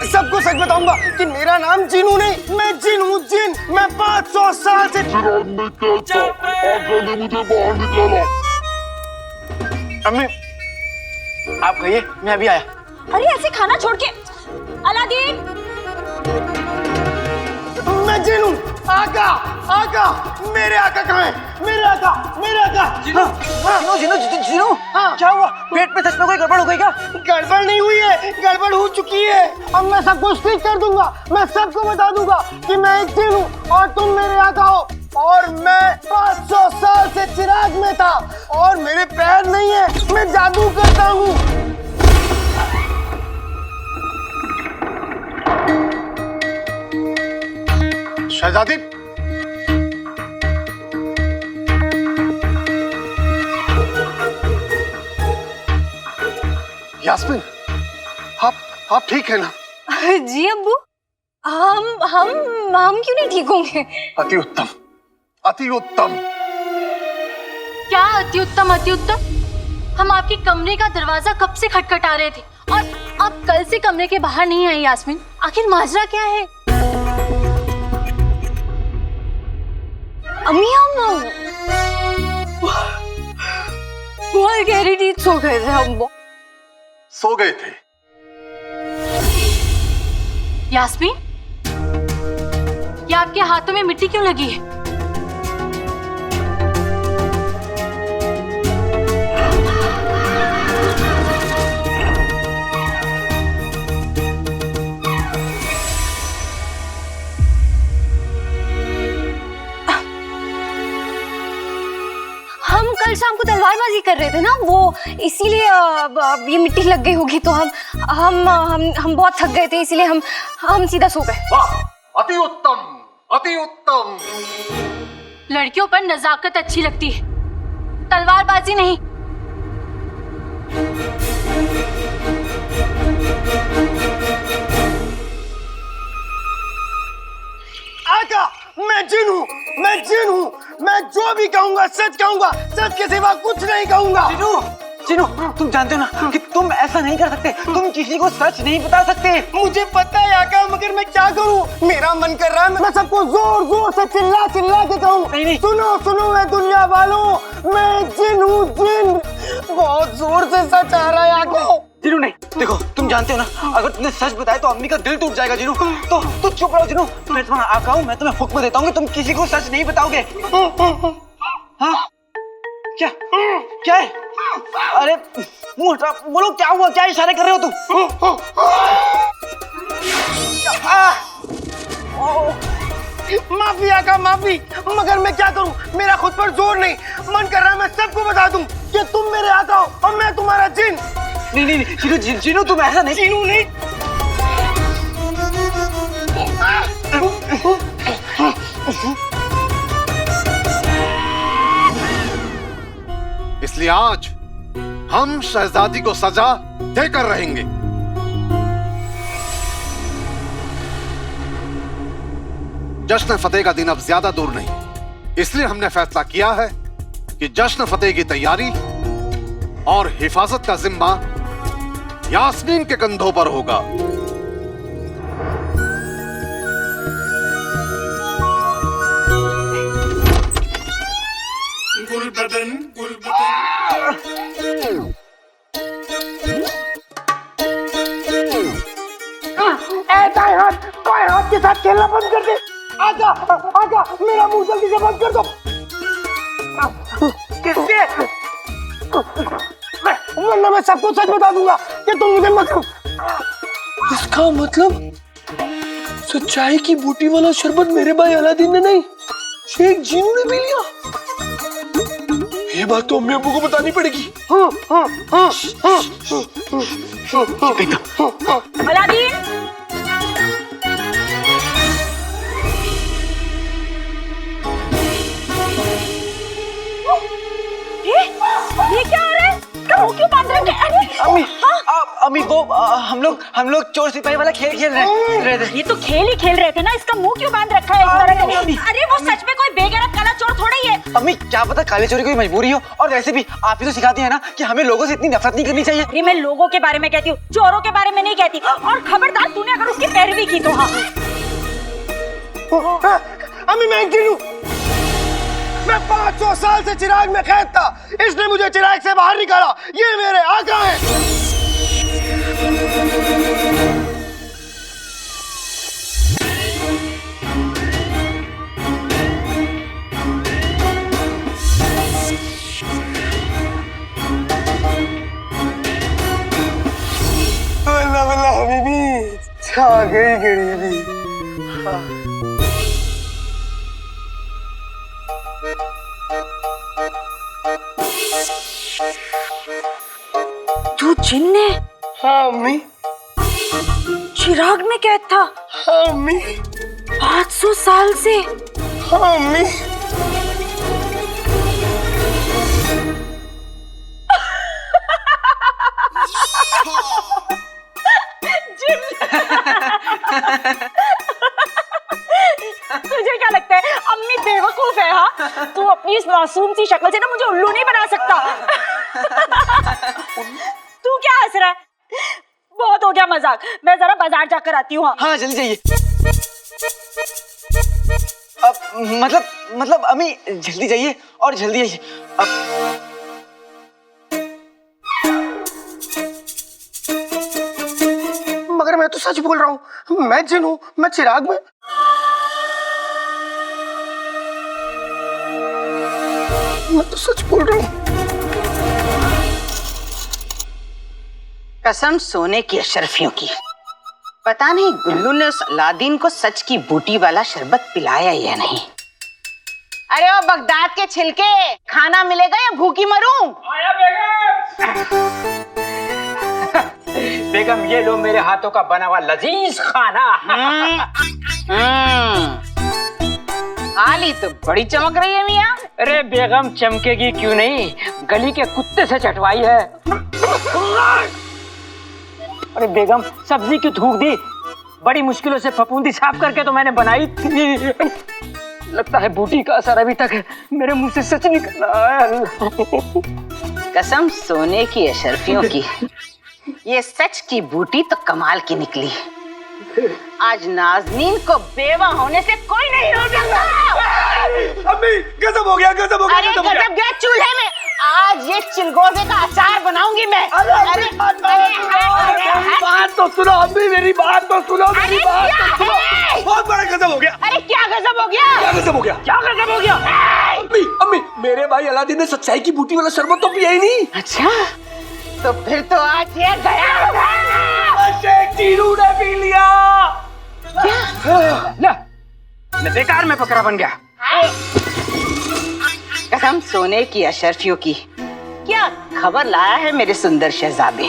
सबको सच बताऊंगा कि मेरा नाम जीनू नहीं, मैं जिन हूँ, जिन। मैं 500 साल से चिराग में कैसा आगे ने मुझे बाहर निकाला। अम्मी आप कहिए, मैं अभी आया। अरे ऐसे खाना छोड़ के अलादीन। मैं जिन हूँ। आका, आका, मेरे आका कहाँ है? मेरे आका, मेरे आका। जिनू, जिनू, जिनू, जिनू, हाँ। क्या हुआ? पेट में सच में कोई गड़बड़ हो गई क्या? गड़बड़ नहीं हुई है, गड़बड़ हो चुकी है। अब मैं सब कुछ ठीक कर दूंगा। मैं सबको बता दूंगा कि मैं एक जिन हूँ और तुम मेरे आका हो। और मैं 500 साल से चिराग में था और मेरे पैर नहीं है, मैं जादू करता हूँ। शहजादी, यास्मीन, आप ठीक है ना? जी अब्बू, हम क्यों नहीं ठीक होंगे? अति उत्तम, अति उत्तम। क्या अति उत्तम, अति उत्तम? हम आपके कमरे का दरवाजा कब से खटखटा रहे थे और आप कल से कमरे के बाहर नहीं आई यास्मीन। आखिर माजरा क्या है? अम्मी हम बहुत गहरी नींद सो गए थे हम। सो गए थे? यास्मीन, ये आपके हाथों में मिट्टी क्यों लगी है? हम कल शाम को तलवारबाजी कर रहे थे ना, वो इसीलिए अब ये मिट्टी लग गई होगी। तो हम बहुत थक गए थे, इसीलिए हम सीधा सो गए। वाह, अति उत्तम, अति उत्तम। लड़कियों पर नजाकत अच्छी लगती है, तलवारबाजी नहीं। आका, मैं जिन हूँ, मैं जिन हूँ। मैं जो भी कहूँगा सच कहूँगा, सच के सिवा कुछ नहीं कहूँगा। जिनू, जिनू, तुम जानते हो ना कि तुम ऐसा नहीं कर सकते। तुम किसी को सच नहीं बता सकते। मुझे पता है आका, मगर मैं क्या करूँ? मेरा मन कर रहा है मैं सबको जोर जोर से चिल्ला चिल्ला के कहूँ, नहीं। सुनो सुनो मैं दुनिया वालों, मैं जिन हूँ, जिन। बहुत जोर से सच आ रहा है आका। जिनू नहीं, देखो तुम जानते हो ना, अगर तुमने सच बताया तो अम्मी का दिल टूट जाएगा। जिनू, तो चुप रहो। जिनू, मैं तुम्हारा आका हूँ, मैं तुम्हें हुक्म देता हूँ कि तुम किसी को सच नहीं बताओगे। हाँ? क्या? क्या है? अरे मुंह हटा, बोलो क्या हुआ? क्या इशारे कर रहे हो तुम? माफी आका, माफी, मगर मैं क्या करूँ? मेरा खुद पर जोर नहीं। मन कर रहा है मैं सबको बता दूं कि तुम मेरे आका हो और मैं तुम्हारा जिन। नहीं, जिनू, जिनू, तुम ऐसा नहीं। जिनू नहीं। इसलिए आज हम शहजादी को सजा देकर रहेंगे। जश्न फतेह का दिन अब ज्यादा दूर नहीं, इसलिए हमने फैसला किया है कि जश्न फतेह की तैयारी और हिफाजत का जिम्मा यास्मीन के कंधों पर होगा। कोई हाथ के साथ खेलना बंद कर दे। आका, आका, मेरा मुंह जल्दी से बंद कर दो। किससे? वरना मैं सबको सच बता दूंगा कि तुम मुझे मत। इसका मतलब सच्चाई की बूटी वाला शरबत मेरे भाई अलादीन ने नहीं, शेख जीनू ने पी लिया। ये बात तो अम्मी अब्बू को बतानी पड़ेगी। अलादीन, ये क्या हो रहा है? मुंह क्यों बांध रहे हो? अरे अम्मी, अम्मी वो हम लोग चोर सिपाही वाला खेल खेल रहे थे। ये तो खेल ही खेल रहे थे ना, इसका मुंह क्यों बांध रखा है इस तरह का? अरे वो सच में कोई बेगैरत काला चोर थोड़ा ही है। अम्मी क्या पता काले चोरी कोई मजबूरी हो, और वैसे भी आप ही तो सिखाती है ना कि हमें लोगों से इतनी नफरत नहीं करनी चाहिए। अरे मैं लोगों के बारे में कहती हूँ, चोरों के बारे में नहीं कहती। और खबरदार, तूने अगर उस शादी की तो हाँ। अम्मी मैं एक हूँ। मैं 500 साल से चिराग में कैद था, इसने मुझे चिराग से बाहर निकाला। ये मेरे आका हैं। वल्ला वल्ला हबीबी, छा गई गरीबी। तू जिन है? हाँ अम्मी। चिराग में कैद था? हाँ अम्मी। 500 साल से? हाँ अम्मी। तुझे क्या लगता है अम्मी बेवकूफ है? हाँ, तू अपनी इस मासूम सी शक्ल से ना मुझे उल्लू नहीं बना सकता। तू क्या हंस रहा है? बहुत हो गया मजाक, मैं जरा बाजार जाकर आती हूँ। हाँ जल्दी जाइए। मतलब अम्मी जल्दी जाइए और जल्दी आइए। मगर मैं तो सच बोल रहा हूँ, मैं जिन हूँ, मैं चिराग में। मैं तो सच बोल रहा हूँ। कसम सोने की अशरफियों की, पता नहीं गुल्लू ने उस अलादीन को सच की बूटी वाला शरबत पिलाया या नहीं। अरे ओ बगदाद के छिलके, खाना मिलेगा या भूखी मरूं? आया बेगम, ये लो मेरे हाथों का बना हुआ लजीज खाना। आली तो बड़ी चमक रही है मियाँ। अरे बेगम चमकेगी क्यों नहीं, गली के कुत्ते से चटवाई है। अरे बेगम सब्जी क्यों थूक दी? बड़ी मुश्किलों से फफूंदी साफ करके तो मैंने बनाई थी। लगता है बूटी का असर अभी तक मेरे मुंह से सच निकल रहा है। कसम सोने की अशरफियों की, ये सच की बूटी तो कमाल की निकली। आज नाज़नीन को बेवा होने से कोई नहीं रोकेगा। अम्मी गजब हो गया, गजब हो गया। अरे गजब गया चूल्हे में। आज ये चिलगोजे का अचार बनाऊंगी मैं। अरे बात तो सुनो अम्मी, मेरी बात तो सुनो, मेरी बात तो सुनो। बहुत बड़ा गजब हो गया। अरे क्या गजब हो गया? क्या गजब हो गया? क्या गजब हो गया? अम्मी अम्मी, मेरे भाई अलादीन ने सच्चाई की बूटी वाला शरबत तो पिया ही नहीं। अच्छा, तो फिर तो आज ये गया। शेख जीनू ने पी लिया। ले, मैं बेकार में बकरा बन गया। कसम सोने की अशरफियों की, क्या खबर लाया है मेरे सुंदर शहजादे?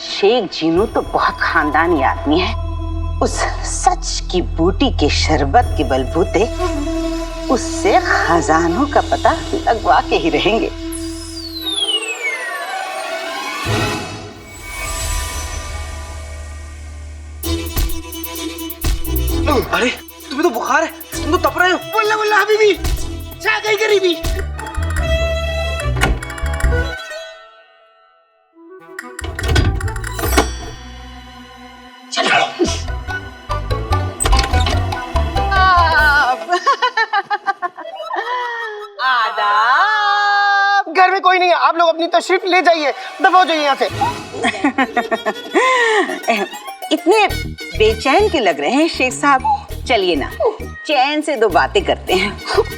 शेख जीनू तो बहुत खानदानी आदमी है। उस सच की बूटी के शरबत के बलबूते उससे खजानों का पता लगवा के ही रहेंगे। अरे तुम्हें तो बुखार है, तुम तो तप रहे हो। वल्ला वल्ला हबीबी, छा गई गरीबी। आदाब। घर में कोई नहीं है, आप लोग अपनी तशरीफ ले जाइए, दफा हो जाइए यहाँ से। इतने बेचैन के लग रहे हैं शेख साहब, चलिए ना चैन से दो बातें करते हैं।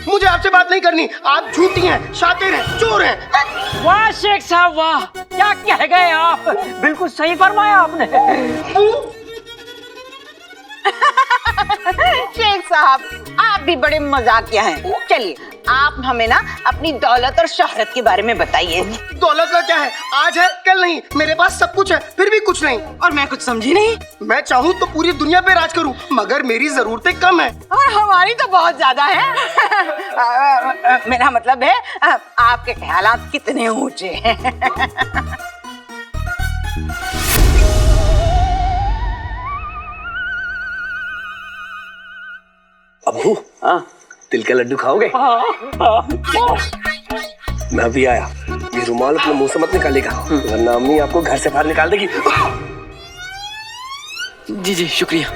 मुझे आपसे बात नहीं करनी, आप झूठी हैं, शातिर हैं, चोर हैं। वाह शेख साहब वाह, क्या कह गए आप, बिल्कुल सही फरमाया आपने। शेख साहब आप भी बड़े मजाकिया हैं। चलिए आप हमें ना अपनी दौलत और शोहरत के बारे में बताइए। दौलत का क्या है, आज है कल नहीं, मेरे पास सब कुछ है फिर भी कुछ नहीं। और मैं कुछ समझी नहीं। मैं चाहूँ तो पूरी दुनिया पे राज करूँ, मगर मेरी जरूरतें कम है। और हमारी तो बहुत ज्यादा है। मेरा मतलब है आपके ख्यालात कितने ऊंचे हैं। अब्बू, हाँ तिल का लड्डू खाओगे? मैं अभी आया। ये रुमाल अपने मुंह से मत निकालेगा, वरना अम्मी आपको घर से बाहर निकाल देगी। जी जी शुक्रिया।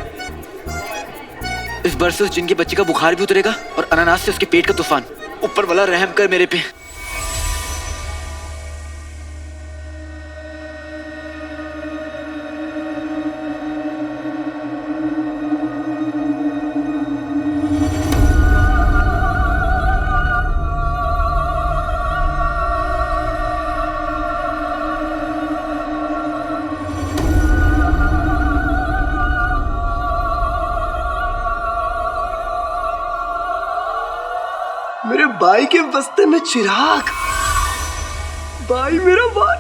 इस बार से उस जिन के बच्चे का बुखार भी उतरेगा और अनानास से उसके पेट का तूफान। ऊपर वाला रहम कर मेरे पे। मेरे भाई के बस्ते में चिराग, भाई मेरा भाई।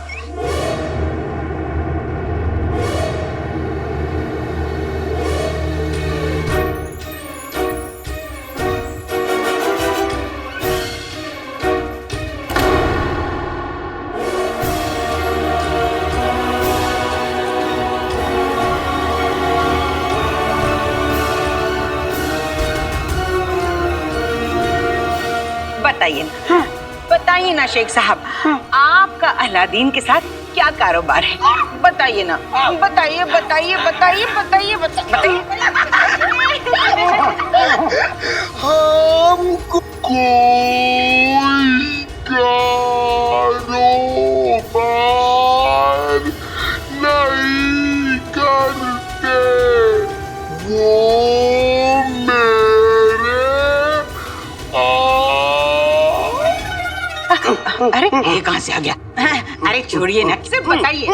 बताइए ना शेख साहब, आपका अलादीन के साथ क्या कारोबार है? बताइए ना, बताइए बताइए बताइए बताइए बताइए। हमको कोई कारोबार नहीं करते, वो अरे ये कहाँ से आ गया? अरे छोड़िए ना, सिर्फ बताइए।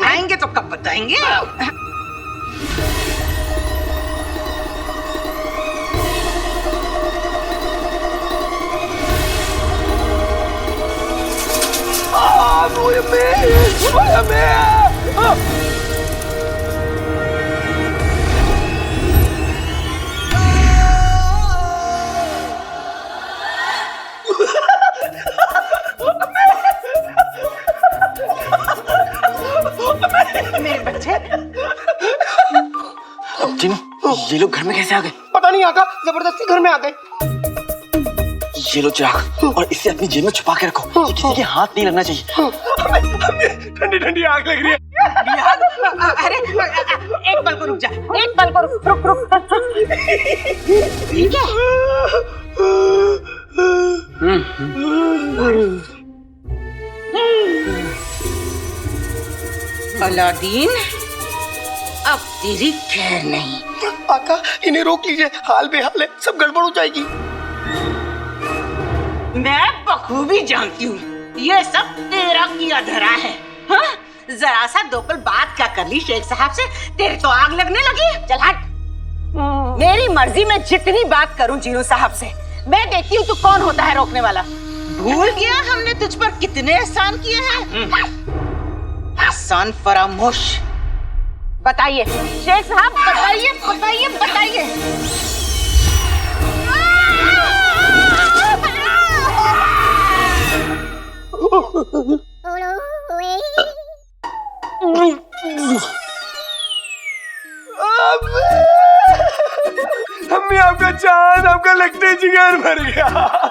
आएंगे तो कब बताएंगे? मेरे बच्चे जिन, ये लोग घर में कैसे आ गए? पता नहीं आका, जबरदस्ती घर में आ गए। ये लो चिराग, और इसे अपनी जेब में छुपा के रखो। ये किसी के हाथ नहीं लगना चाहिए। ठंडी ठंडी आग लग रही है। अरे एक पल को रुक जा, एक पल को रुक रुक रुक। ठीक है। अलादीन, अब तेरी खैर नहीं। आका इन्हें रोक लीजिए, हाल बेहाल है, सब गड़बड़ हो जाएगी। मैं बखूबी जानती हूँ ये सब तेरा किया धरा है। हाँ? जरा सा दो पल बात क्या कर ली शेख साहब से, तेरे तो आग लगने लगी। चल हट। मेरी मर्जी में जितनी बात करूं जीनू साहब से, मैं देखती हूँ तू कौन होता है रोकने वाला। भूल गया हमने तुझ पर कितने एहसान किए हैं। एहसान फरामोश। बताइए शेख साहब, बताइए बताइए बताइए। अम्मी आपका चांद, आपका लगते जिगर भर गया।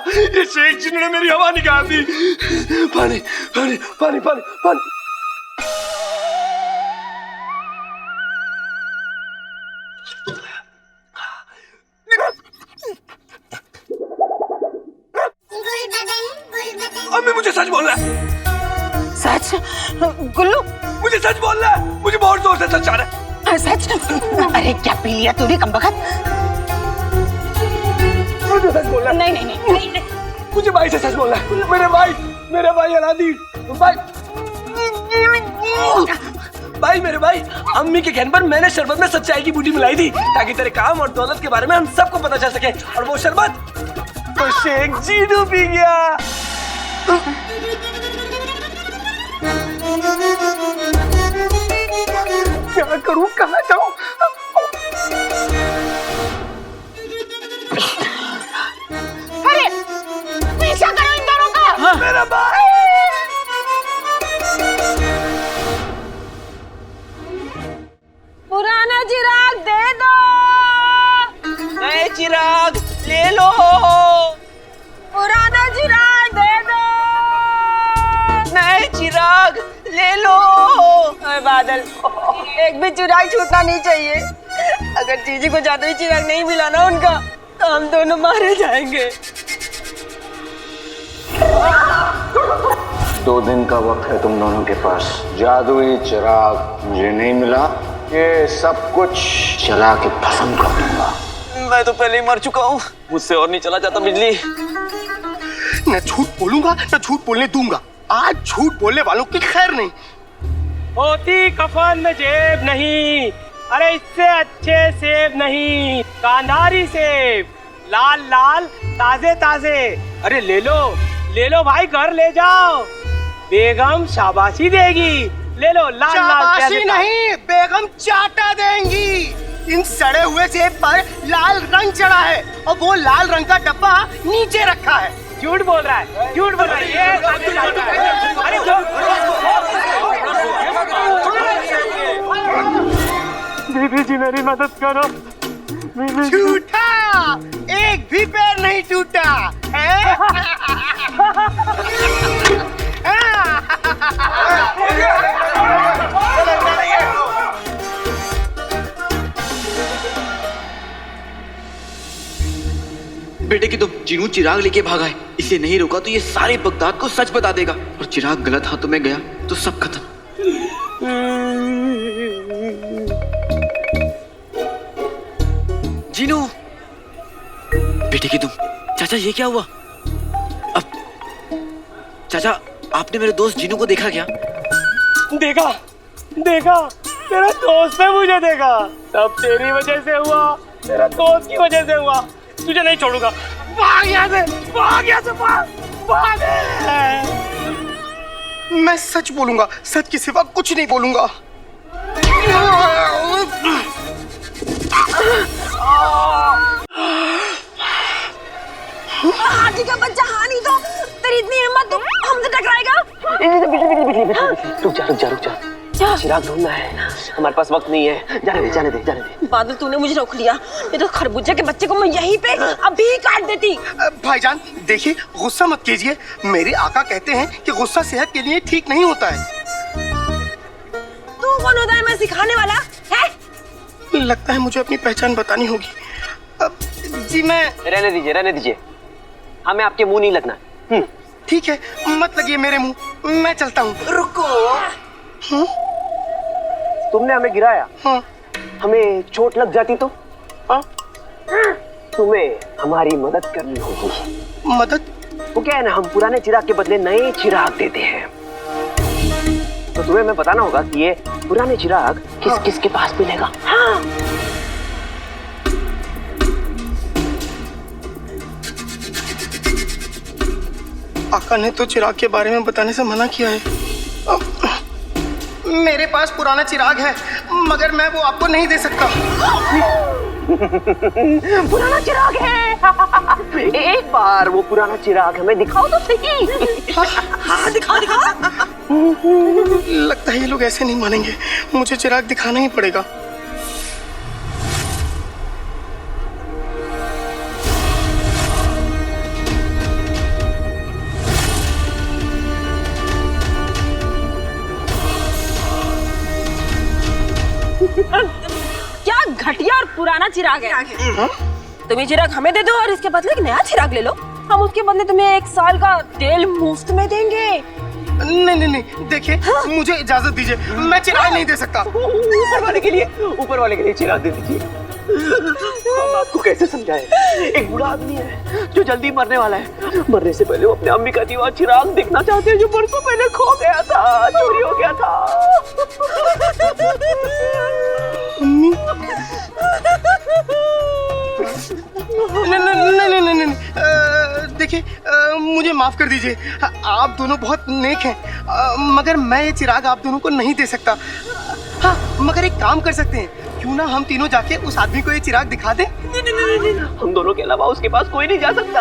ये शेख जी ने मेरी हवा निकाल दी। पानी पानी पानी पानी पानी। अम्मी मुझे सच बोलना है। सच? गुल्लू मुझे सच बोलना है, मुझे बहुत जोर से सच आ रहा है। सच? अरे क्या पी लिया तूने कमबख्त? मुझे सच बोलना है। नहीं नहीं नहीं, नहीं, नहीं। मुझे भाई से सच बोलना है। मेरे भाई अलादीन, भाई मेरे भाई, अम्मी के कहने पर मैंने शरबत में सच्चाई की बूटी मिलाई थी ताकि तेरे काम और दौलत के बारे में हम सबको पता चल सके। और वो शरबत तो शेख जीनू पी गया। क्या करूं, कहाँ जाऊं? अरे पीछा करो इन दोनों का। मेरा भाई। पुराना चिराग दे दो। नए चिराग ले लो। पुराना चिराग दे दो। नए चिराग ले लो। अरे बादल, एक भी चिराग छूटना नहीं चाहिए। अगर जीजी को जादुई चिराग नहीं मिला ना उनका, तो हम दोनों मारे जाएंगे। 2 दिन का वक्त है तुम दोनों के पास। जादुई चिराग मुझे नहीं मिला, ये सब कुछ जला के भस्म कर दूंगा। मैं तो पहले ही मर चुका हूँ, मुझसे और नहीं चला जाता बिजली। न झूठ बोलूंगा न झूठ बोलने दूंगा। आज झूठ बोलने वालों की खैर नहीं। होती कफन में जेब नहीं, अरे इससे अच्छे सेब नहीं, कांधारी सेब, लाल लाल ताजे ताजे। अरे ले लो भाई, घर ले जाओ, बेगम शाबाशी देगी। ले लो लाल लाल शाबाशी नहीं, बेगम चाटा देंगी। इन सड़े हुए सेब पर लाल रंग चढ़ा है और वो लाल रंग का डब्बा नीचे रखा है। झूठ बोल रहा है, झूठ बोल रहा है ये। अरे बीबी जी मेरी मदद करो। झूठा, एक भी पैर नहीं टूटा है। बेटे की तो जीनू चिराग लेके भागा है, इसे नहीं रोका तो ये सारे बगदाद को सच बता देगा, और चिराग गलत हाथों में गया तो सब खत्म। जीनू, बेटे की तुम। चाचा ये क्या हुआ? अब चाचा, आपने मेरे दोस्त जीनू को देखा क्या? देखा, तेरा दोस्त ने मुझे देखा। सब तेरी वजह से हुआ, तेरा दोस्त की वजह से हुआ। तुझे नहीं छोड़ूंगा। भाग यहाँ से, भाग। मैं सच बोलूंगा, सच के सिवा कुछ नहीं बोलूंगा। हाथी का बच्चा हानि तो तेरी इतनी हिम्मत तो हमसे टकराएगा? रुक जा। चिराग ढूंढना है, हमारे पास वक्त नहीं है। जाने दे। बादल, तूने मुझे रोक लिया, ये तो खरबूजे के बच्चे को मैं यहीं पे अभी काट देती। भाईजान देखिए, गुस्सा मत कीजिए। मेरे आका कहते हैं कि गुस्सा सेहत के लिए ठीक नहीं होता है। तू कौन होता है मैं सिखाने वाला है? लगता है मुझे अपनी पहचान बतानी होगी। जी मैं। रहने दीजिए, हमें आपके मुंह नहीं लगना। ठीक है, मत लगिए मेरे मुंह, मैं चलता हूँ। रुको। तुमने हमें गिराया, हाँ। हमें चोट लग जाती तो? हाँ? तुम्हें हमारी मदद करनी होगी। मदद? वो क्या है ना, हम पुराने चिराग के बदले नए चिराग देते हैं। तो तुम्हें मैं बताना होगा कि ये पुराने चिराग किस किस के पास मिलेगा। हाँ। आका ने तो चिराग के बारे में बताने से मना किया है। मेरे पास पुराना चिराग है, मगर मैं वो आपको नहीं दे सकता। पुराना चिराग है। एक बार वो पुराना चिराग हमें दिखाओ तो सही। हाँ, दिखा। लगता है ये लोग ऐसे नहीं मानेंगे, मुझे चिराग दिखाना ही पड़ेगा। क्या घटिया और पुराना चिराग है। तुम ये चिराग हमें दे दो और इसके बदले एक नया चिराग ले लो। हम उसके बदले तुम्हें 1 साल का तेल मुफ्त में देंगे। नहीं, देखिए, मुझे इजाजत दीजिए, मैं चिराग नहीं दे सकता। ऊपर वाले के लिए चिराग दे दीजिए। हम आपको कैसे समझाएं? एक बूढ़ा आदमी है जो जल्दी मरने वाला है। मरने से पहले वो अपने अम्मी का दीवा चिराग देखना चाहते हैं, जो बरसों पहले खो गया था, चोरी हो गया था। अम्मी? नहीं, देखिए, मुझे माफ कर दीजिए। आप दोनों बहुत नेक हैं, मगर मैं ये चिराग आप दोनों को नहीं दे सकता। हाँ, मगर एक काम कर सकते हैं, क्यों ना हम तीनों जाके उस आदमी को ये चिराग दिखा दें? नहीं, हम दोनों के अलावा उसके पास कोई नहीं जा सकता।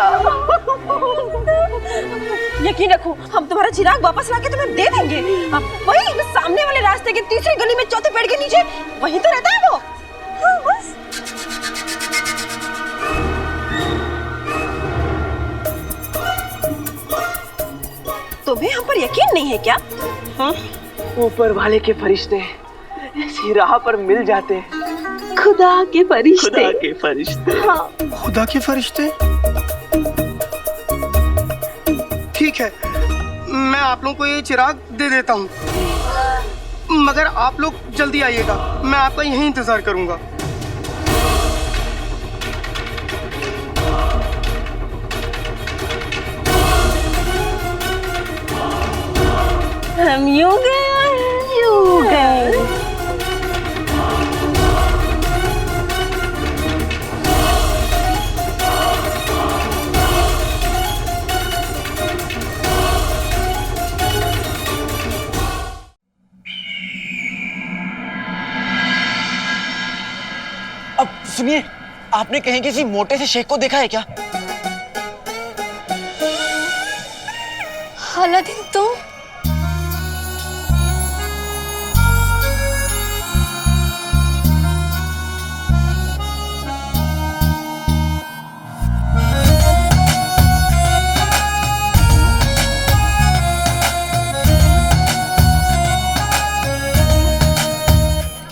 यकीन रखो, हम तुम्हारा चिराग वापस लाके तुम्हें दे देंगे। अब वही सामने वाले रास्ते के तीसरी गली में चौथे पेड़ के नीचे, वहीं तो रहता है वो। हाँ, बस। तुम्हें हम पर यकीन नहीं है क्या? हाँ? ऊपर वाले के फरिश्ते इसी राह पर मिल जाते हैं। खुदा के फरिश्ते। खुदा के फरिश्ते। हाँ। खुदा के फरिश्ते। ठीक है, मैं आप लोगों को ये चिराग दे देता हूँ, मगर आप लोग जल्दी आइएगा, मैं आपका यहीं इंतजार करूंगा। हम यूं गए। अब सुनिए, आपने कहीं किसी मोटे से शेख को देखा है क्या? अलादीन तुम?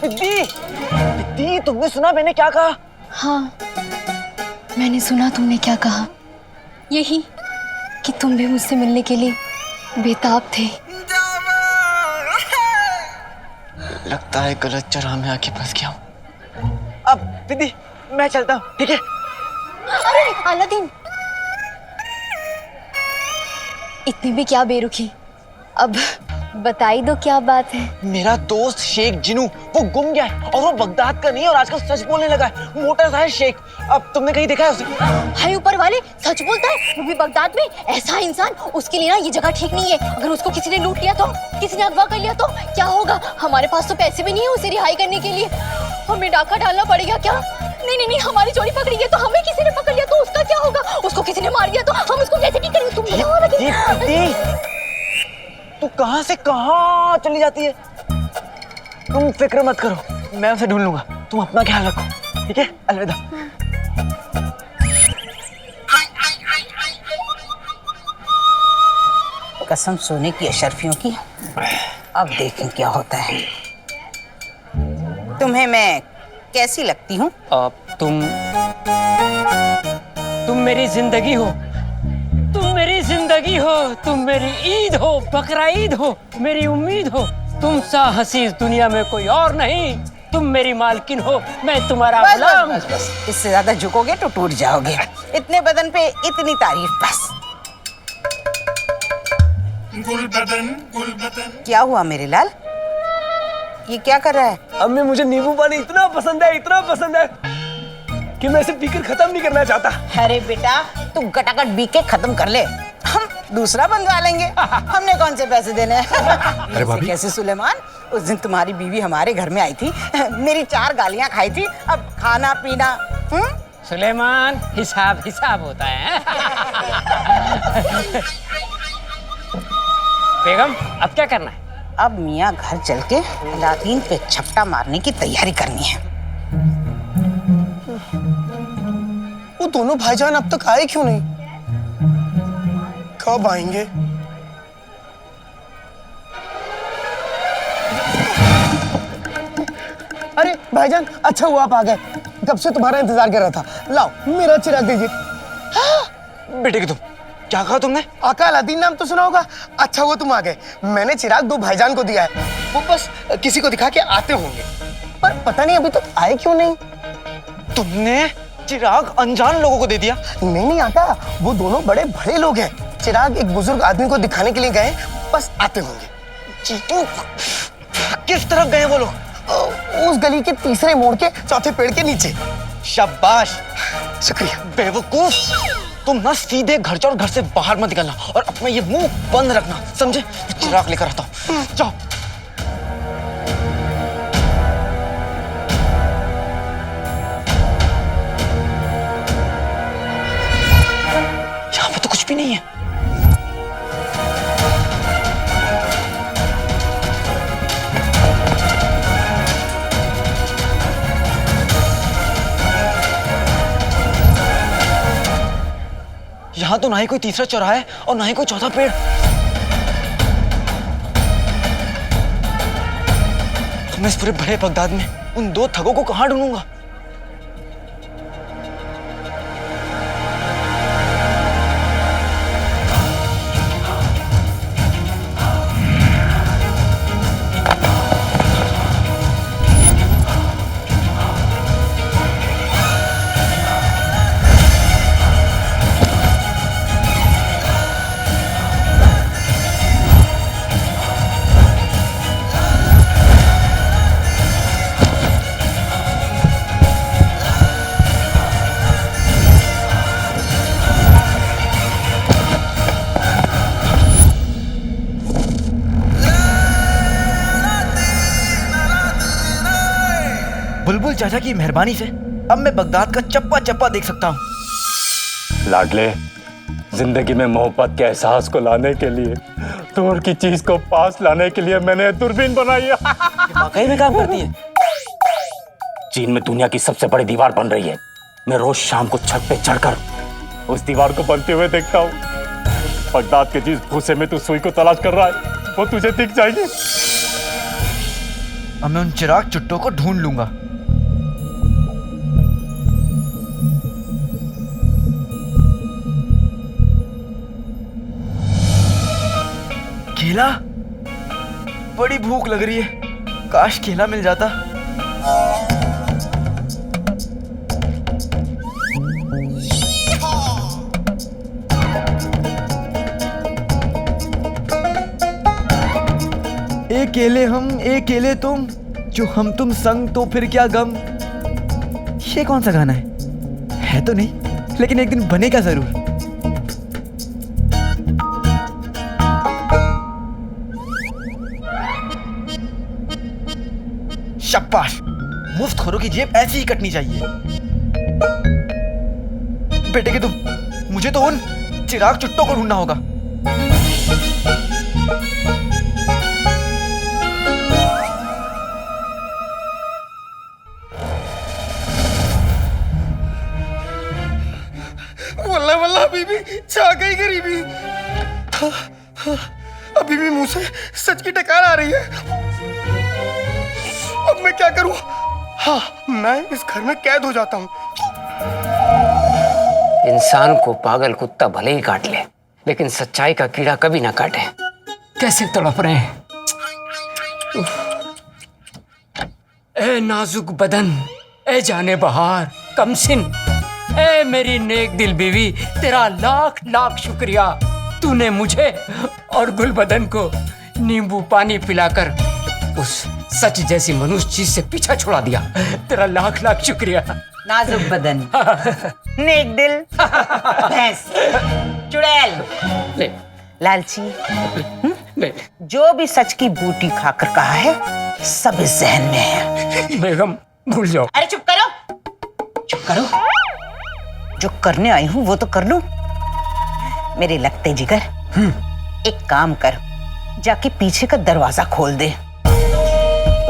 दीदी, तुमने सुना मैंने क्या कहा? हाँ, मैंने सुना तुमने क्या कहा। यही कि तुम भी मुझसे मिलने के लिए बेताब थे। लगता है गलत चौराहे में आके फंस गया हूँ। अब दीदी मैं चलता हूँ, ठीक है? अरे अलादीन, इतनी भी क्या बेरुखी, अब बताई दो क्या बात है। मेरा दोस्त शेख जिनू वो गुम गया है और वो बगदाद का नहीं है और आजकल सच बोलने लगा है। मोटा सा है शेख। अब तुमने कहीं देखा है उसे? हाय ऊपर वाले, सच बोलता है वो भी बगदाद में? ऐसा इंसान, उसके लिए ना ये जगह ठीक नहीं है। अगर उसको किसी ने लूट लिया तो, किसी ने अगवा कर लिया तो क्या होगा? हमारे पास तो पैसे भी नहीं है उसे रिहाई करने के लिए। हमें डाका डालना पड़ेगा क्या? नहीं नहीं नहीं, हमारी चोरी पकड़ी है तो हमें किसी ने पकड़ लिया तो उसका क्या होगा? उसको किसी ने मार दिया तो हम उसको कैसे ठीक करेंगे? तुम बताओ। तू कहां से कहां चली जाती है? तुम फिक्र मत करो, मैं उसे ढूंढ लूंगा। तुम अपना ख्याल रखो, ठीक है? अलविदा। कसम सोने की अशरफियों की। अब देखें क्या होता है। तुम्हें मैं कैसी लगती हूँ? तुम मेरी जिंदगी हो, तुम मेरी जिंदगी हो, तुम मेरी ईद हो, बकरा ईद हो, मेरी उम्मीद हो। तुम सा हंसी इस दुनिया में कोई और नहीं। तुम मेरी मालकिन हो, मैं तुम्हारा गुलाम। बस, बस, बस। इससे ज्यादा झुकोगे तो टूट जाओगे। इतने बदन पे इतनी तारीफ, बस। क्या हुआ मेरे लाल? ये क्या कर रहा है? अम्मी मुझे नींबू पानी इतना पसंद है कि मैं इसे पीकर खत्म नहीं करना चाहता। अरे बेटा, तू गटागट पी के खत्म कर ले, हम दूसरा बनवा लेंगे। हमने कौन से पैसे देने हैं? अरे भाभी कैसे सुलेमान, उस दिन तुम्हारी बीवी हमारे घर में आई थी, मेरी 4 गालियां खाई थी। अब खाना पीना। सुलेमान, हिसाब हिसाब होता है। बेगम, अब क्या करना है? अब मियाँ घर चल के अलादीन पे झपटा मारने की तैयारी करनी है। वो दोनों भाईजान अब तक आए क्यों नहीं? कब आएंगे? अरे भाईजान, अच्छा हुआ आप आ गए। कब से तुम्हारा इंतजार कर रहा था। लाओ मेरा चिराग दीजिए। बेटे की तुम क्या कहा तुमने? आका अलादीन नाम तो सुना होगा। अच्छा हुआ तुम आ गए। मैंने चिराग 2 भाईजान को दिया है, वो बस किसी को दिखा के आते होंगे, पर पता नहीं अभी तक आए क्यों नहीं। तुमने चिराग अनजान लोगों को दे दिया? नहीं आका, वो दोनों बड़े बड़े लोग हैं। चिराग एक बुजुर्ग आदमी को दिखाने के लिए गए, बस आते होंगे। चीटू, किस तरफ गए वो लोग? उस गली के तीसरे मोड़ के चौथे पेड़ के नीचे। शाबाश। शुक्रिया। बेवकूफ, तुम ना सीधे घर जाओ और घर से बाहर मत निकलना और अपना ये मुंह बंद रखना, समझे? चिराग लेकर आता हूँ, जाओ। यहाँ पे तो कुछ भी नहीं है। यहाँ तो ना ही कोई तीसरा चौराहा है और ना ही कोई चौथा पेड़। मैं इस पूरे बड़े बगदाद में उन 2 ठगों को कहाँ ढूंढूंगा? बुलबुल चाचा की मेहरबानी से अब मैं बगदाद का चप्पा चप्पा देख सकता हूँ। लाडले, जिंदगी में मोहब्बत के एहसास को लाने के लिए, दूर की चीज को पास लाने के लिए मैंने दूरबीन बनाई है। वाकई में काम करती है। चीन में दुनिया की सबसे बड़ी दीवार बन रही है। मैं रोज शाम को छत पे चढ़कर उस दीवार को बनते हुए देखता हूँ। बगदाद के जिस भूसे में तू सुई को तलाश कर रहा है वो तुझे दिख जाएगी। अब मैं उन चिराग चुट्टों को ढूंढ लूंगा। केला? बड़ी भूख लग रही है, काश केला मिल जाता। एक केले हम, एक केले तुम, जो हम तुम संग तो फिर क्या गम। ये कौन सा गाना है तो नहीं, लेकिन एक दिन बनेगा जरूर। शाबाश, मुफ्तखोरों की जेब ऐसी ही कटनी चाहिए। बेटे के तुम, मुझे तो उन चिराग चुट्टों को ढूंढना होगा। वल्लाह वल्लाह अभी भी छा गई गरीबी। अभी भी मुंह से सच की टकार आ रही है। अब मैं क्या करूं? हाँ, मैं इस घर में कैद हो जाता हूं। इंसान को पागल कुत्ता भले ही काट ले, लेकिन सच्चाई का कीड़ा कभी ना काटे। कैसे तड़प रहे हैं। ए नाजुक बदन, ए जाने बहार, कमसिन, ए मेरी नेक दिल बीवी, तेरा लाख लाख शुक्रिया। तूने मुझे और गुलबदन को नींबू पानी पिलाकर उस सच जैसी मनुष्य चीज से पीछा छुड़ा दिया। तेरा लाख लाख शुक्रिया। नाजुक बदन, नेक दिल, भैंस, चुड़ैल, ले, लालची, ले। जो भी सच की बूटी खाकर कहा है सब इस जहन में है। बेगम भूल जाओ। अरे चुप करो, चुप करो। जो करने आई हूं वो तो कर लूं। मेरे लगते जिगर, एक काम कर, जाके पीछे का दरवाजा खोल दे।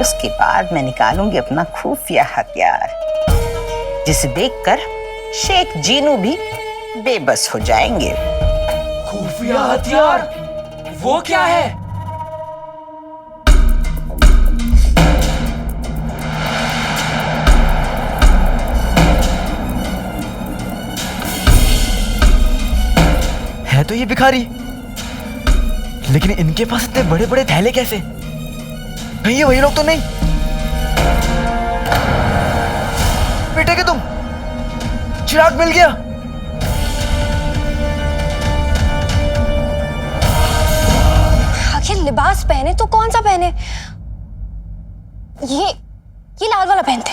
उसके बाद मैं निकालूंगी अपना खुफिया हथियार, जिसे देखकर शेख जीनू भी बेबस हो जाएंगे। खुफिया हथियार? वो क्या है? है तो ये भिखारी, लेकिन इनके पास इतने बड़े बड़े थैले कैसे? नहीं, ये वही लोग तो नहीं। बेटे के तुम, चिराग मिल गया। आखिर लिबास पहने तो कौन सा पहने? ये लाल वाला पहनते।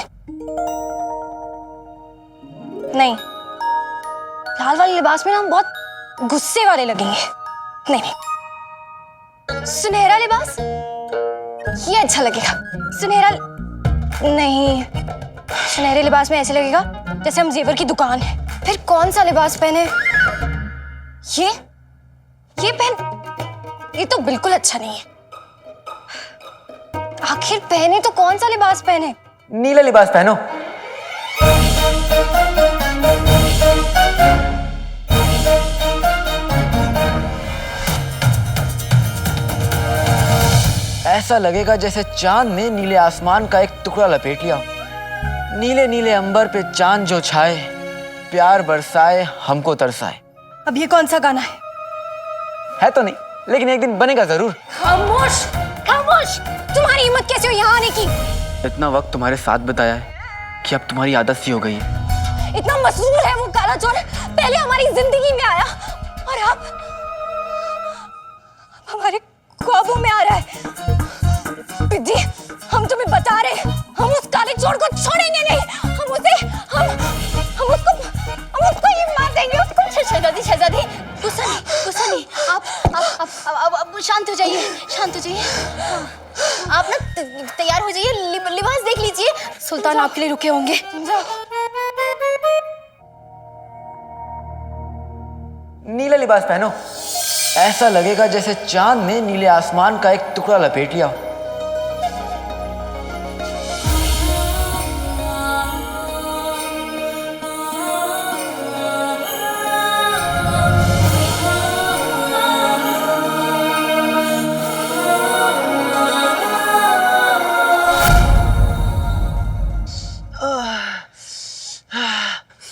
नहीं, लाल वाले लिबास में ना हम बहुत गुस्से वाले लगेंगे। नहीं नहीं, सुनहरा लिबास, ये अच्छा लगेगा। सुनहरा नहीं, सुनहरे लिबास में ऐसे लगेगा जैसे हम जेवर की दुकान है। फिर कौन सा लिबास पहने? ये पहन, ये तो बिल्कुल अच्छा नहीं है। आखिर पहने तो कौन सा लिबास पहने? नीला लिबास पहनो। ऐसा लगेगा जैसे चांद ने नीले आसमान का एक टुकड़ा लपेट लिया। नीले नीले अंबर पे चांद जो छाए, प्यार बरसाए, हमको तरसाए। अब ये कौन सा गाना है तो नहीं, लेकिन एक दिन बनेगा जरूर। खामोश खामोश, तुम्हारी हिम्मत कैसे हुई यहाँ आने की? इतना वक्त तुम्हारे साथ बताया है कि अब तुम्हारी आदत सी हो गई है। इतना मशहूर है वो काला चोर, पहले हमारी जिंदगी में आया और अब हमारे ख्वाबों में आ रहा है। पिज्जी, हम तुम्हें बता रहे हैं, हम उस काले चोर को छोड़ेंगे नहीं। हम उसको ये मार देंगे उसको। शहजादी, गुस्सा नहीं। आप शांत हो जाइए, आप ना तैयार हो जाइए, लिबास देख लीजिए, सुल्तान आपके लिए रुके होंगे। नीला लिबास पहनो, ऐसा लगेगा जैसे चांद ने नीले आसमान का एक टुकड़ा लपेट लिया।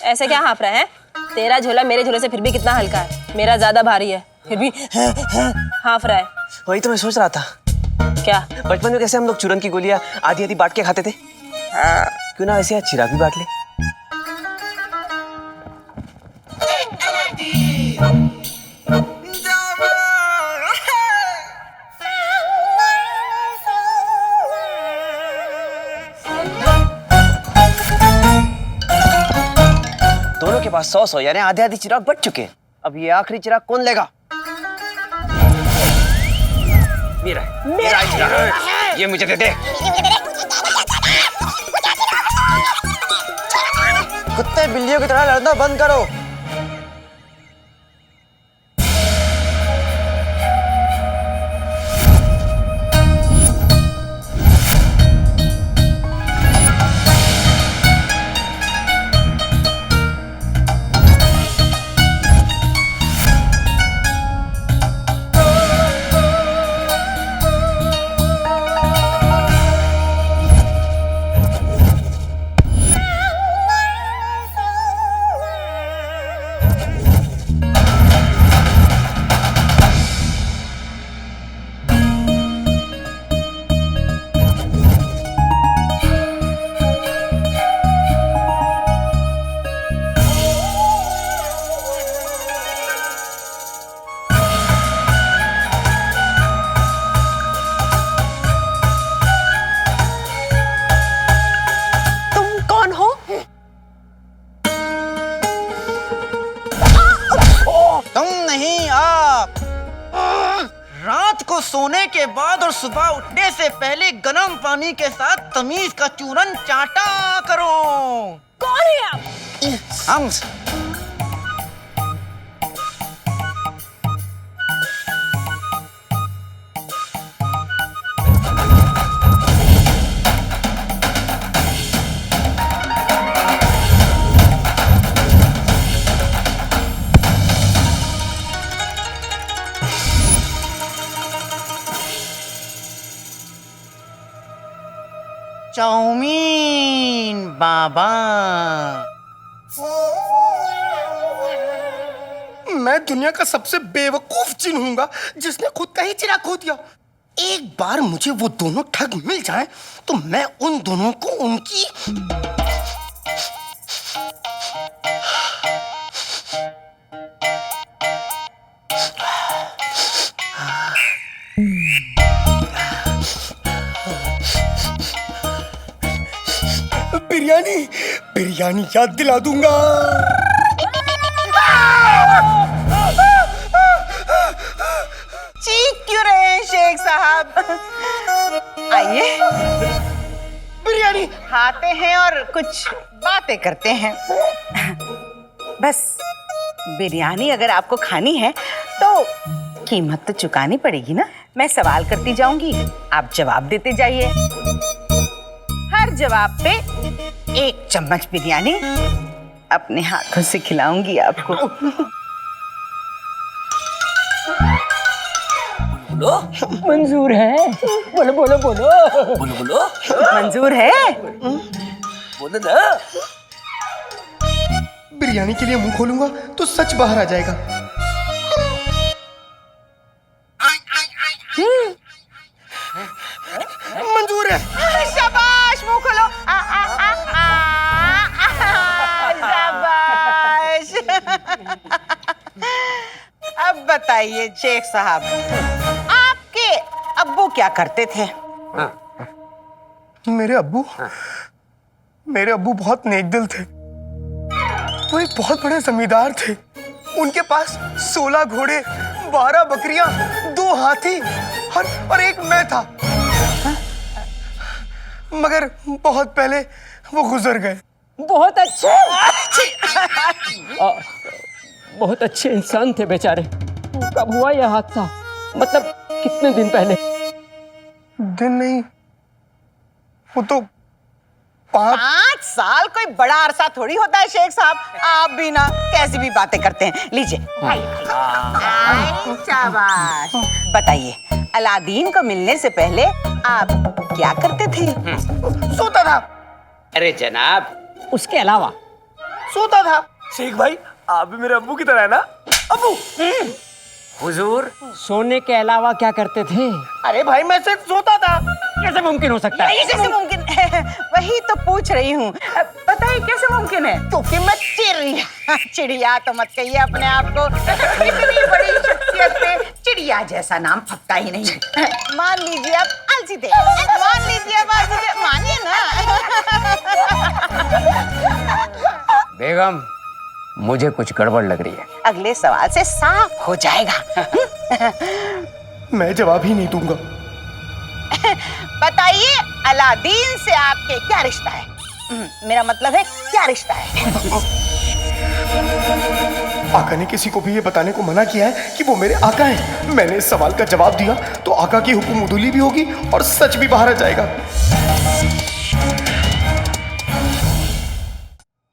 ऐसे क्या हाँफ रहा है? तेरा झोला मेरे झोले से फिर भी कितना हल्का है, मेरा ज्यादा भारी है, फिर भी हाँफ रहा है। वही तो मैं सोच रहा था। क्या? बचपन में कैसे हम लोग चूरन की गोलियां आधी आधी बांट के खाते थे, क्यों ना वैसे आज चिराग भी बांट ले। दोनों के पास 100 यानी आधे आधे चिराग बच चुके। अब ये आखिरी चिराग कौन लेगा? मेरा चिराग है। ये मुझे दे दे। कुत्ते बिल्लियों की तरह लड़ना बंद करो। सोने के बाद और सुबह उठने से पहले गर्म पानी के साथ तमीज का चूरन चाटा करो। कौन है आप? हम चाउमीन बाबा। मैं दुनिया का सबसे बेवकूफ जिन हूंगा जिसने खुद का ही चिराग खो दिया। एक बार मुझे वो दोनों ठग मिल जाएं तो मैं उन दोनों को उनकी बिरयानी याद दिला दूंगा। चीख क्यों रहे हैं शेख साहब? आइए बिरयानी खाते हैं और कुछ बातें करते हैं। बस बिरयानी अगर आपको खानी है तो कीमत तो चुकानी पड़ेगी ना। मैं सवाल करती जाऊंगी, आप जवाब देते जाइए। हर जवाब पे 1 चम्मच बिरयानी अपने हाथों से खिलाऊंगी आपको। बोलो मंजूर है। बोलो बोलो बोलो बोलो बोलो मंजूर है। बोलो ना। बिरयानी के लिए मुंह खोलूंगा तो सच बाहर आ जाएगा। मंजूर है। शाबाश, मुंह खोलो। शाबाश। अब बताइए शेख साहब, आपके अब्बू क्या करते थे? मेरे अब्बू बहुत नेकदिल थे। वो एक बहुत बड़े जमींदार थे। उनके पास 16 घोड़े, 12 बकरियां, 2 हाथी और एक मैं था। मगर बहुत पहले वो गुजर गए। बहुत अच्छे बहुत अच्छे इंसान थे बेचारे। कब हुआ यह हादसा? मतलब कितने दिन पहले? दिन नहीं, वो तो 5 साल कोई बड़ा अरसा थोड़ी होता है शेख साहब। आप भी ना कैसी भी बातें करते हैं। लीजिए। शाबाश। बताइए, अलादीन को मिलने से पहले आप क्या करते थे? सोता था। अरे जनाब, उसके अलावा सोता था। शेख भाई, आप भी मेरे अब्बू की तरह है ना? अब्बू। हुजूर, सोने के अलावा क्या करते थे? अरे भाई, मैं सिर्फ सोता था। कैसे मुमकिन हो सकता है? कैसे मुमकिन है? वही तो पूछ रही हूँ। पता है कैसे मुमकिन है? क्योंकि मैं चिड़िया तो मत कहिए अपने आप को। इतनी बड़ी शख्सियत पे चिड़िया जैसा नाम फटता ही नहीं। मान लीजिए आप आलसी थे। मान लीजिए आप आलसी थे। मानिए ना। बेगम, मुझे कुछ गड़बड़ लग रही है। अगले सवाल से साफ हो जाएगा। मैं जवाब ही नहीं दूंगा। बताइए, अलादीन से आपके क्या रिश्ता है? मेरा मतलब है क्या रिश्ता है? आका ने किसी को भी ये बताने को मना किया है कि वो मेरे आका हैं। मैंने इस सवाल का जवाब दिया तो आका की हुक्म उदूली भी होगी और सच भी बाहर आ जाएगा।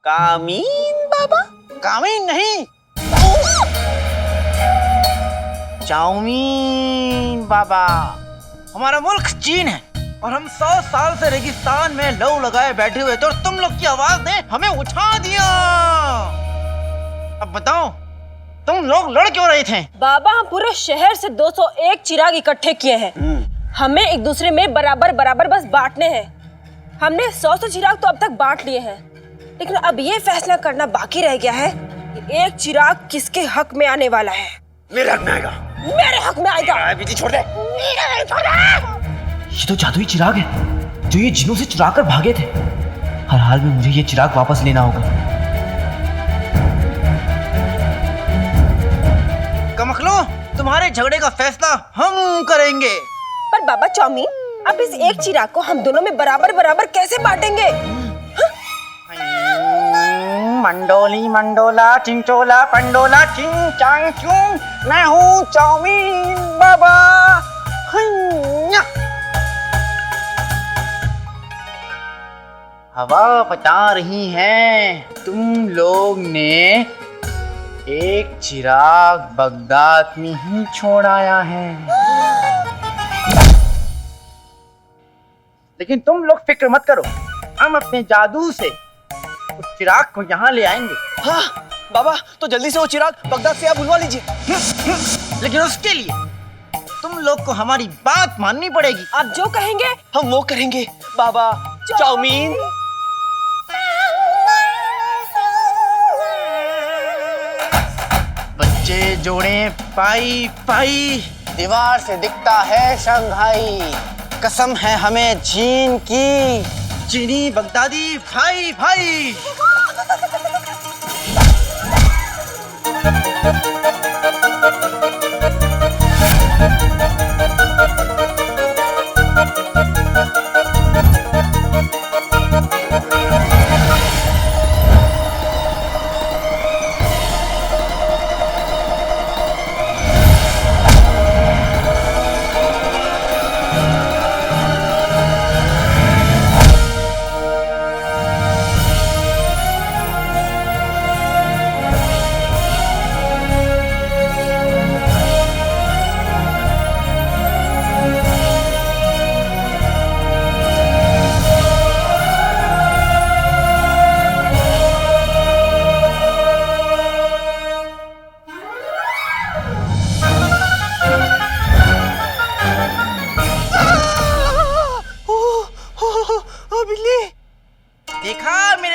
कामीन बाबा? कामीन नहीं, चाउमीन बाबा। हमारा मुल्क चीन है और हम 100 साल से रेगिस्तान में लौ लगाए बैठे हुए थे और तुम लोग की आवाज ने हमें उठा दिया। अब बताओ, तुम लोग लड़ क्यों रहे थे? बाबा, हम पूरे शहर से 201 चिराग इकट्ठे किए हैं। हमें एक दूसरे में बराबर बराबर बस बांटने हैं। हमने 100 चिराग तो अब तक बांट लिए हैं, लेकिन अब ये फैसला करना बाकी रह गया है कि एक चिराग किसके हक में आने वाला है। मेरे हक में आएगा। मेरे हक में आएगा। बीती छोड़ दे। ये तो जादुई चिराग है जो ये जिनों से चुरा कर भागे थे। हर हाल में मुझे ये चिराग वापस लेना होगा। कमखलो, तुम्हारे झगड़े का फैसला हम करेंगे। पर बाबा चाउमीन, अब इस एक चिराग को हम दोनों में बराबर बराबर कैसे बांटेंगे? मंडोली मंडोला चिंचोला पंडोला चिंग चांग चूंग, मैं हूँ चाउमीन बाबा। हन्या। हवा बता रही है तुम लोग ने एक चिराग बगदाद में ही छोड़ आया है, लेकिन तुम लोग फिक्र मत करो, हम अपने जादू से उस चिराग को यहाँ ले आएंगे। हाँ बाबा, तो जल्दी से वो चिराग बगदाद से आप बुलवा लीजिए। लेकिन उसके लिए तुम लोग को हमारी बात माननी पड़ेगी। आप जो कहेंगे हम वो करेंगे बाबा। चाउमीन। बच्चे जोड़े पाई पाई, दीवार से दिखता है शंघाई। कसम है हमें चीन की, चीनी बगदादी भाई भाई।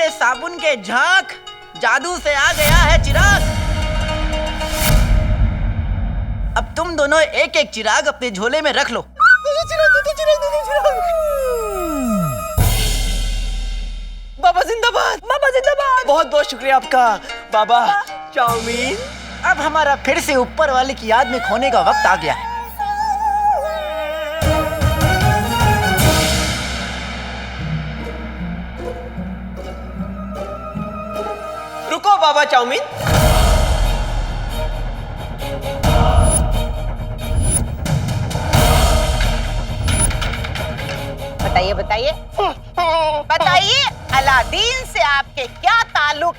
मेरे साबुन के झाग, जादू से आ गया है चिराग। अब तुम दोनों एक एक चिराग अपने झोले में रख लो। बाबा जिंदाबाद, बाबा जिंदाबाद। बहुत बहुत शुक्रिया आपका बाबा। चाउमीन, अब हमारा फिर से ऊपर वाले की याद में खोने का वक्त आ गया है। रुको बाबा चाउमीन। बताइए बताइए बताइए, अलादीन से आपके क्या ताल्लुक,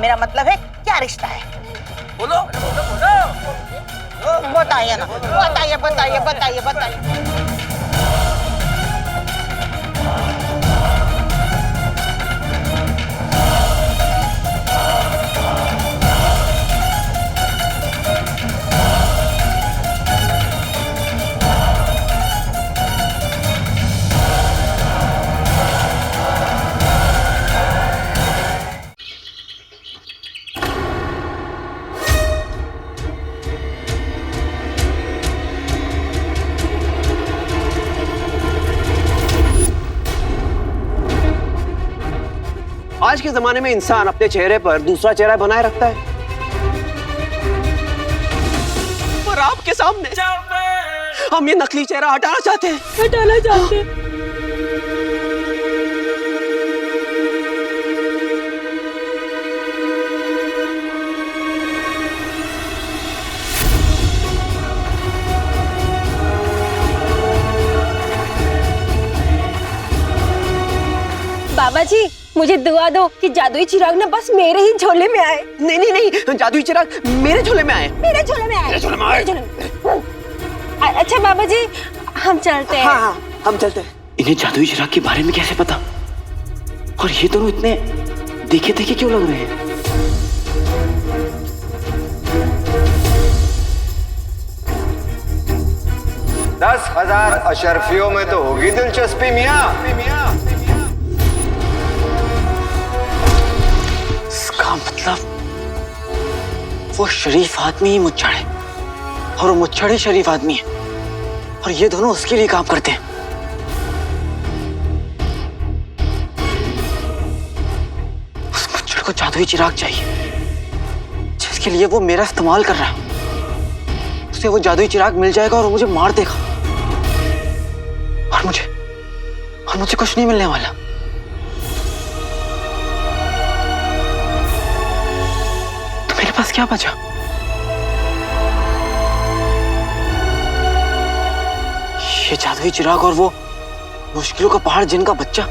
मेरा मतलब है क्या रिश्ता है? बोलो बोलो बोलो। बताइए ना, बताइए बताइए बताइए बताइए। आज के जमाने में इंसान अपने चेहरे पर दूसरा चेहरा बनाए रखता है, और आपके सामने हम ये नकली चेहरा हटाना चाहते हैं। हटाना चाहते हैं। बाबा जी, मुझे दुआ दो कि जादुई चिराग ना बस मेरे ही झोले में आए। नहीं नहीं नहीं, जादुई चिराग मेरे झोले में आए। मेरे झोले में आए। मेरे झोले में आए। अच्छा बाबा जी, हम चलते हैं। हाँ, हम चलते हैं। इन्हें जादुई चिराग के बारे में कैसे पता? और ये दोनों इतने देखे देखे क्यों लग रहे हैं? $10,000 अशरफियों में तो होगी दिलचस्पी मियां। इसका मतलब वो शरीफ आदमी ही मुच्छड़ है, और वो मुच्छड़ ही शरीफ आदमी है, और ये दोनों उसके लिए काम करते हैं। उस मुच्छड़ को जादुई चिराग चाहिए, जिसके लिए वो मेरा इस्तेमाल कर रहा है। उसे वो जादुई चिराग मिल जाएगा और वो मुझे मार देगा, और मुझे कुछ नहीं मिलने वाला। तो मेरे पास क्या बचा? ये जादुई चिराग और वो मुश्किलों का पहाड़ जिनका बच्चा।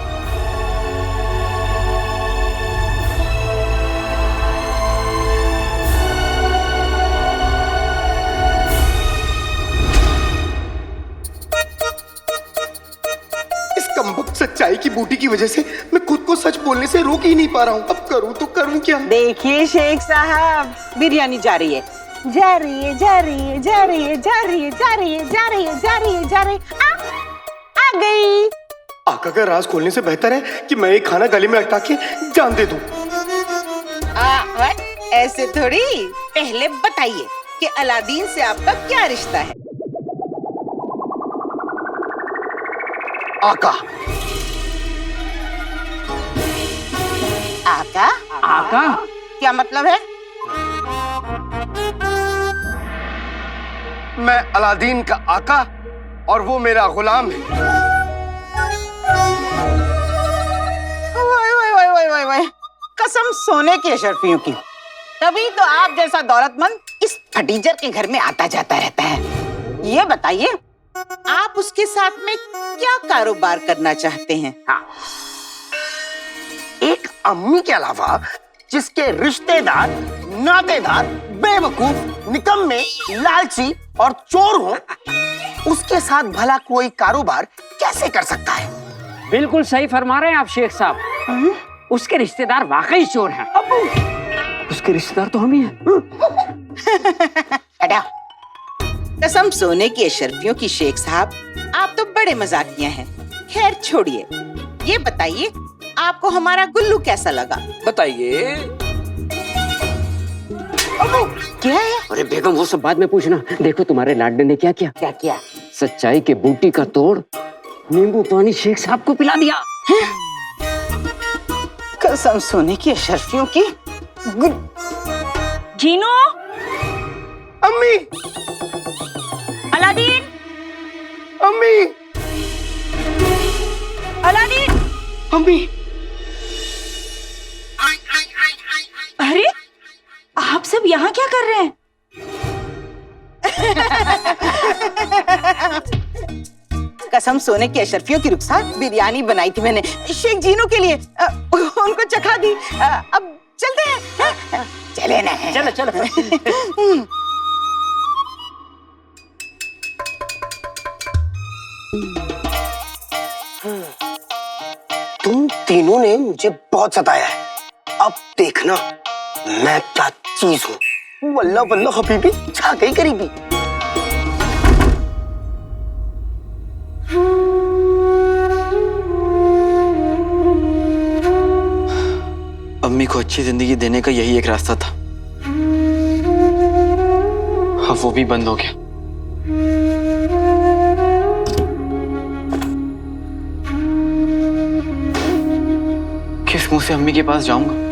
सच्चाई की बूटी की वजह से मैं खुद को सच बोलने से रोक ही नहीं पा रहा हूँ। अब करूँ तो करूँ क्या? देखिए शेख साहब, बिरयानी जा रही है, जा रही है, जा रही है, जा रही है, जा रही है, जा रही है, जा रही है, जा रही है, जा रही है, आ गई। आका का राज खोलने से बेहतर है कि मैं ये खाना गले में अटका के जान दे दूं। ऐसे थोड़ी, पहले बताइए कि अलादीन से आपका क्या रिश्ता है? आका आका? आका? क्या मतलब है? मैं अलादीन का आका और वो मेरा गुलाम है। वाई, कसम सोने की अशरफियों की, तभी तो आप जैसा दौलतमंद इस फटीचर के घर में आता जाता रहता है। ये बताइए, आप उसके साथ में क्या कारोबार करना चाहते हैं? हाँ, एक अम्मी के अलावा जिसके रिश्तेदार, नातेदार बेवकूफ, निकम्मे, लालची और चोर हो, उसके साथ भला कोई कारोबार कैसे कर सकता है? बिल्कुल सही फरमा रहे हैं आप शेख साहब। उसके रिश्तेदार वाकई चोर हैं। उसके रिश्तेदार तो हम ही हैं। कसम सोने की अशरफियों की शेख साहब, आप तो बड़े मजाकिया हैं। खैर छोड़िए, ये बताइए आपको हमारा गुल्लू कैसा लगा? बताइए। क्या है? अरे बेगम वो सब बाद में पूछना। देखो तुम्हारे लाडले ने क्या किया। क्या किया? सच्चाई के बूटी का तोड़ नींबू पानी शेख साहब को पिला दिया। कसम सोने की अशरफियों की। जीनू, अम्मी, अलादीन, अम्मी, अलादीन। अम्मी। अरे आप सब यहाँ क्या कर रहे हैं? कसम सोने की अशरफियों की रुखसार बिरयानी बनाई थी मैंने शेख जीनू के लिए। उनको चखा दी। अब चलते हैं। चले ना। चलो चलो। तुम तीनों ने मुझे बहुत सताया है। अब देखना मैं क्या चीज हूँ। वल्ला वल्ला हबीबी, छा गई करीबी। अम्मी को अच्छी जिंदगी देने का यही एक रास्ता था, अब वो भी बंद हो गया। किस मुंह से अम्मी के पास जाऊंगा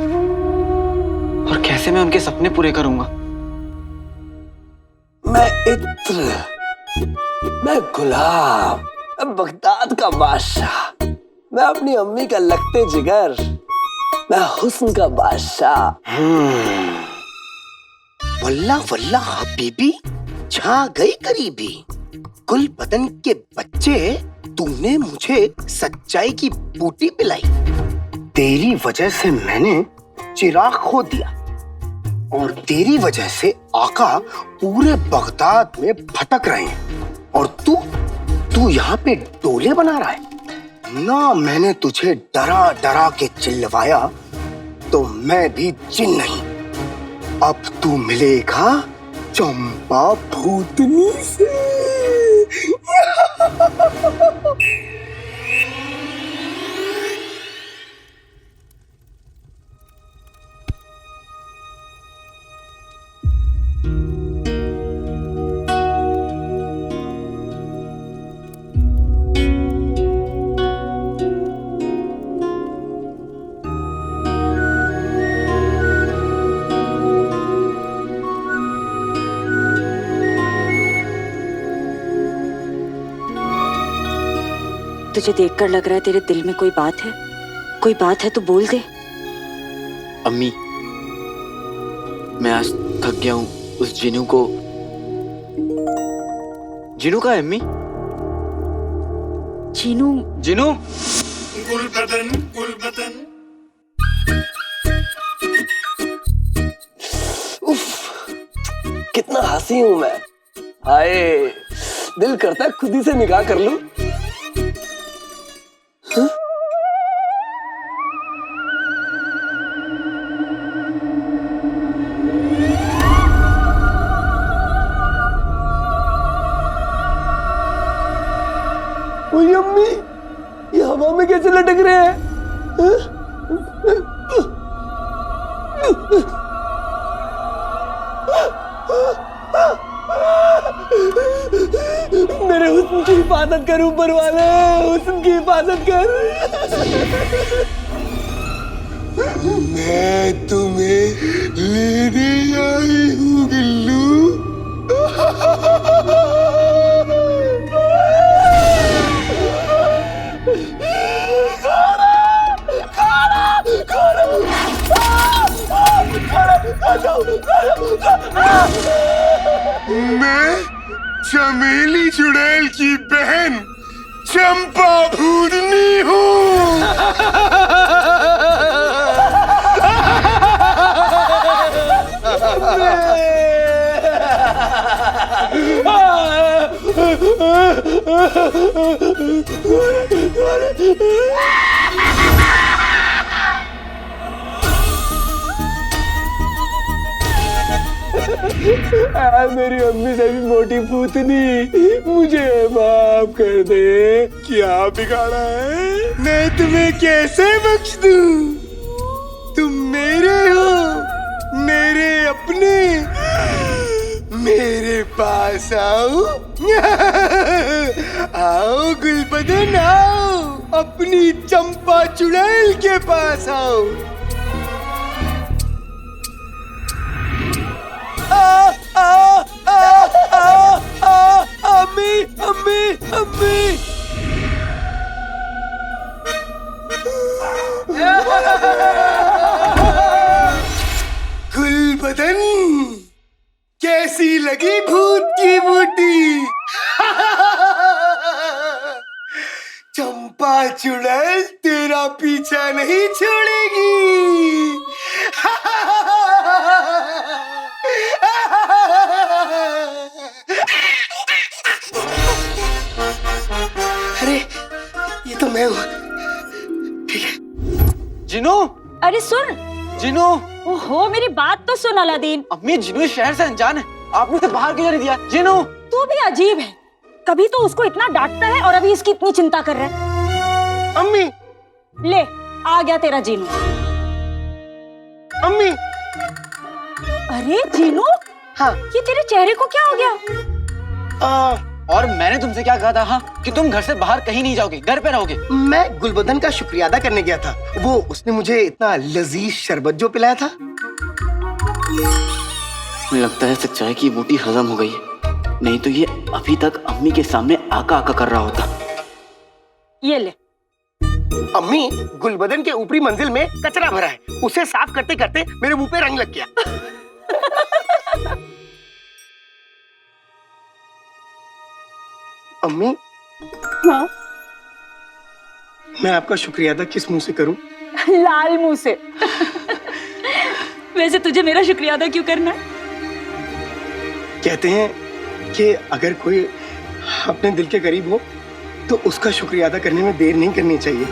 और कैसे मैं उनके सपने पूरे करूंगा? मैं इत्र, मैं गुलाब, मैं बगदाद का बादशाह, मैं अपनी अम्मी का लगते जिगर, मैं हुस्न का बादशाह। वल्ला वल्ला हबीबी, छा गई करीबी। गुल बदन के बच्चे, तूने मुझे सच्चाई की बूटी पिलाई। तेरी वजह से मैंने चिराग खो दिया और तेरी वजह से आका पूरे बगदाद में भटक रहे हैं और तू यहाँ पे डोले बना रहा है ना। मैंने तुझे डरा डरा के चिल्लवाया तो मैं भी जिन नहीं। अब तू मिलेगा चंपा भूतनी से। तुझे देखकर लग रहा है तेरे दिल में कोई बात है। कोई बात है तो बोल दे। अम्मी, मैं आज थक गया हूँ। उस जीनू को। जीनू कहाँ है अम्मी? जीनू? जीनू? उफ, कितना हंसी हूं मैं। हाय, दिल करता है खुद ही से निकाह कर लूं। ओए अम्मी, ये हवा में कैसे लटक रहे हैं? मेरे हुस्न की हिफाजत कर ऊपर वाले, हुस्न की हिफाजत कर। मैं तुम्हें लेने आई हूँ गिल्लू। मैं चमेली चुड़ैल की बहन चंपा भूतनी हूँ। मेरी अम्मी से भी मोटी पूतनी, मुझे माफ कर दे। क्या बिगाड़ा है? मैं तुम्हें कैसे बख्श दूं? तुम मेरे हो, मेरे अपने। मेरे पास आओ। आओ गुलबदन आओ, अपनी चंपा चुड़ैल के पास आओ। अम्मी अम्मी अम्मी। गुलबदन, कैसी लगी भूत की बूटी? चंपा चुड़ैल तेरा पीछा नहीं छोड़ेगी। अरे ये तो मैं हूँ। ठीक है। जिनू, अरे सुन जिनू। ओहो, मेरी बात तो सुन अलादीन। अम्मी, जिनू शहर से अनजान है, आपने उसे बाहर क्यों नहीं दिया? जिनू, तू भी अजीब है, कभी तो उसको इतना डांटता है और अभी इसकी इतनी चिंता कर रहा है। अम्मी, ले आ गया तेरा जीनू। अम्मी। अरे जीनू, हाँ, ये तेरे चेहरे को क्या हो गया? और मैंने तुमसे क्या कहा था? हाँ, कि तुम घर से बाहर कहीं नहीं जाओगे, घर पे रहोगे। मैं गुलबदन का शुक्रिया अदा करने गया था। वो उसने मुझे इतना लजीज शरबत जो पिलाया था। मुझे लगता है सच्चाई की बूटी हजम हो गई है, नहीं तो ये अभी तक अम्मी के सामने आका आका कर रहा होता। ये ले। अम्मी, गुलबदन के ऊपरी मंजिल में कचरा भरा है, उसे साफ करते करते मेरे मुंह पे रंग लग गया। अम्मी, हाँ? मैं आपका शुक्रिया अदा किस मुंह से करूं? लाल मुंह से। वैसे तुझे मेरा शुक्रिया अदा क्यों करना है? कहते हैं कि अगर कोई अपने दिल के करीब हो तो उसका शुक्रिया अदा करने में देर नहीं करनी चाहिए।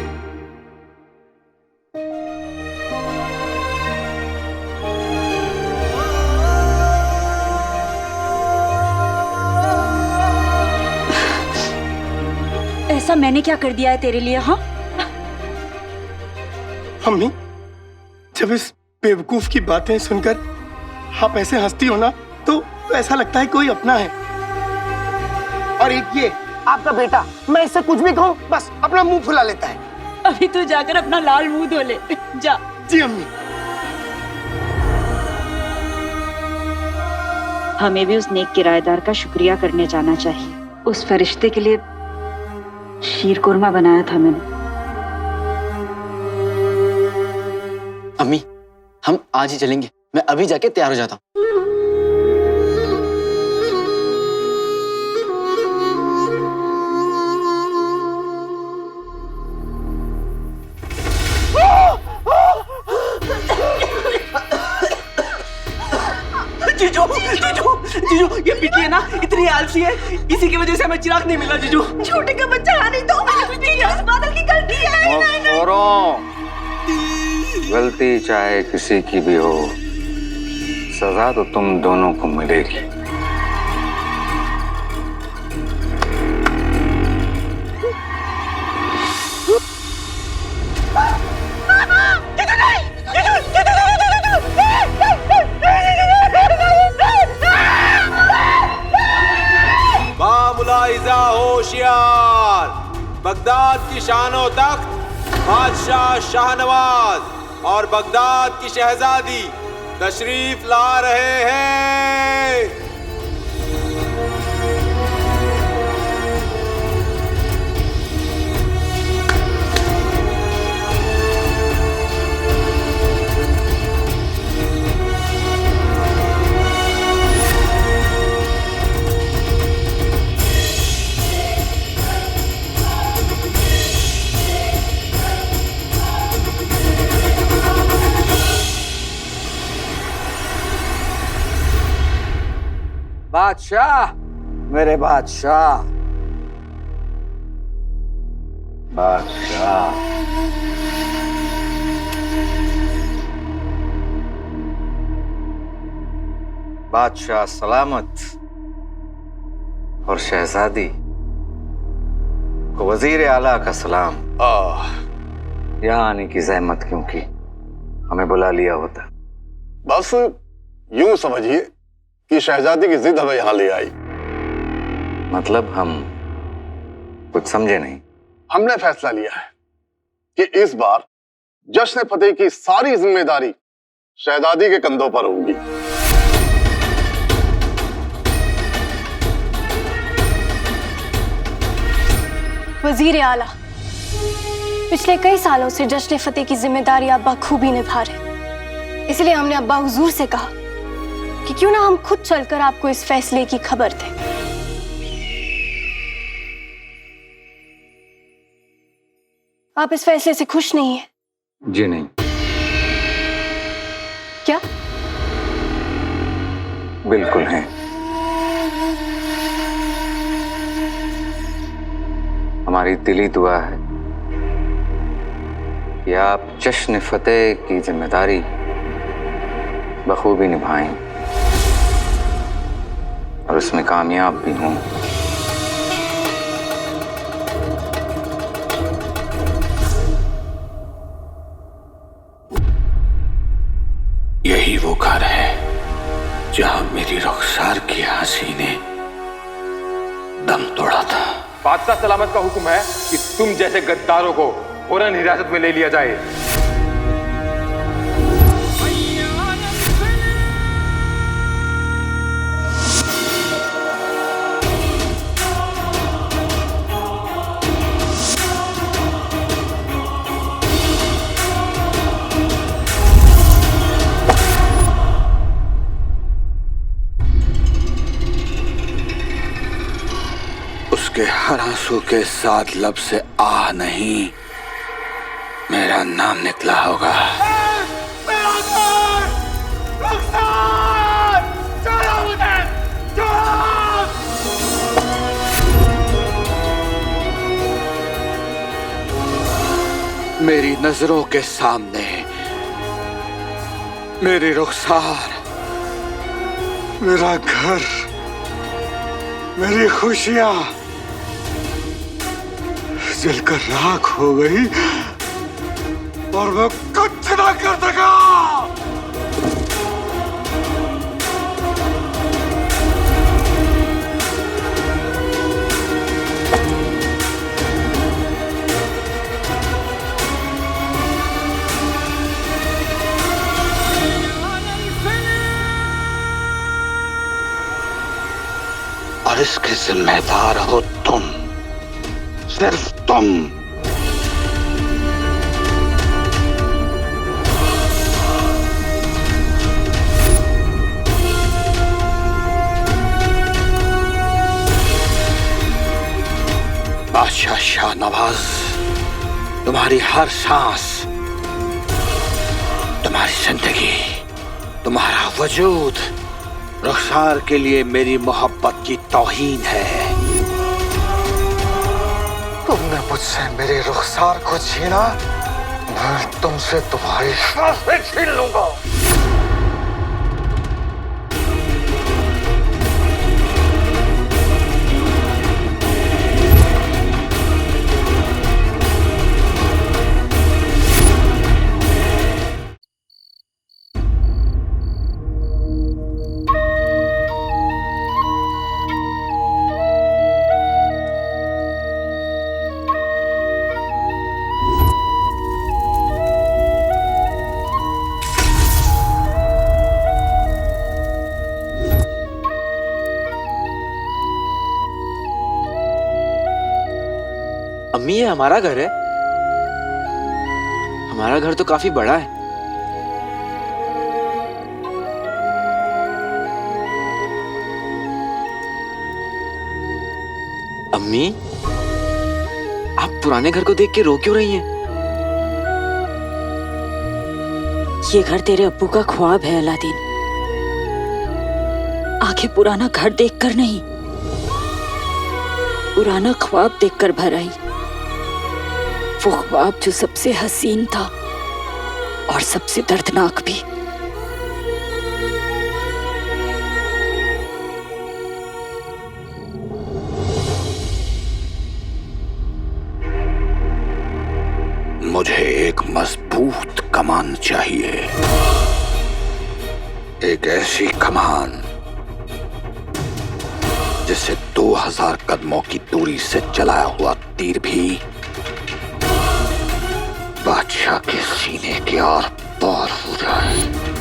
ऐसा मैंने क्या कर दिया है तेरे लिए? हाँ अम्मी, जब इस बेवकूफ की बातें सुनकर आप ऐसे हंसती हो ना, तो ऐसा लगता है कोई अपना है। और एक ये आपका बेटा, मैं इससे कुछ भी कहूँ बस अपना मुंह फुला लेता है। अभी तू जाकर अपना लाल मुंह धो ले, जा। जी अम्मी। हमें भी उस नेक किराएदार का शुक्रिया करने जाना चाहिए। उस फरिश्ते के लिए शीर कुरमा बनाया था मैंने। अम्मी, हम आज ही चलेंगे। मैं अभी जाके तैयार हो जाता हूँ। जीजू, जीजू, जीजू, ये पिटी है ना, इतनी आलसी है, इसी की वजह से हमें चिराग नहीं मिला। जीजू, छोटे का बच्चा है नहीं तो मैंने कुछ नहीं किया, बादल की गलती है। गलती चाहे किसी की भी हो, सजा तो तुम दोनों को मिलेगी। बामुलाइजा होशियार, बगदाद की शानो तख्त बादशाह शाहनवाज और बगदाद की शहजादी तशरीफ ला रहे हैं। बादशाह, मेरे बादशाह, बादशाह। बादशाह सलामत और शहजादी को वजीर आला का सलाम। यहाँ आने की जहमत क्यों की? हमें बुला लिया होता। बस यूं समझिए कि शहजादी की जिद हमें यहाँ ले आई। मतलब हम कुछ समझे नहीं। हमने फैसला लिया है कि इस बार जश्न फतेह की सारी जिम्मेदारी शहजादी के कंधों पर होगी। वजीर आला, पिछले कई सालों से जश्न फतेह की जिम्मेदारी आप बखूबी निभा रहे, इसलिए हमने अब्बा हुजूर से कहा कि क्यों ना हम खुद चलकर आपको इस फैसले की खबर दें। आप इस फैसले से खुश नहीं हैं? जी नहीं। क्या? बिल्कुल हैं। हमारी दिली दुआ है कि आप जश्न फतेह की जिम्मेदारी बखूबी निभाएं और उसमें कामयाब भी हों। यही वो घर है जहां मेरी रुखसार की हंसी ने दम तोड़ा था। बादशाह सलामत का हुक्म है कि तुम जैसे गद्दारों को फौरन हिरासत में ले लिया जाए। उसके हर आंसू के साथ लब से आह नहीं, मेरा नाम निकला होगा। मेरी नजरों के सामने मेरी रुखसार, मेरा घर, मेरी खुशियां जलकर राख हो गई और मैं कुछ ना कर सका। और इसके जिम्मेदार हो तुम, सिर्फ तुम। बादशाह शाहनवाज, तुम्हारी हर सांस, तुम्हारी जिंदगी, तुम्हारा वजूद रुखसार के लिए मेरी मोहब्बत की तौहीन है। तुमने मुझसे मेरे रुखसार को छीना, मैं तुमसे तुम्हारी सांसें छीन लूंगा। अम्मी, ये हमारा घर है। हमारा घर तो काफी बड़ा है। अम्मी, आप पुराने घर को देख के रो क्यों रही हैं? ये घर तेरे अब्बू का ख्वाब है अलादीन। आगे पुराना घर देखकर नहीं, पुराना ख्वाब देखकर भर आई। वो ख्वाब जो सबसे हसीन था और सबसे दर्दनाक भी। कमान चाहिए, एक ऐसी कमान जिससे 2000 कदमों की दूरी से चलाया हुआ तीर भी बादशाह के सीने के आर पार हो जाए।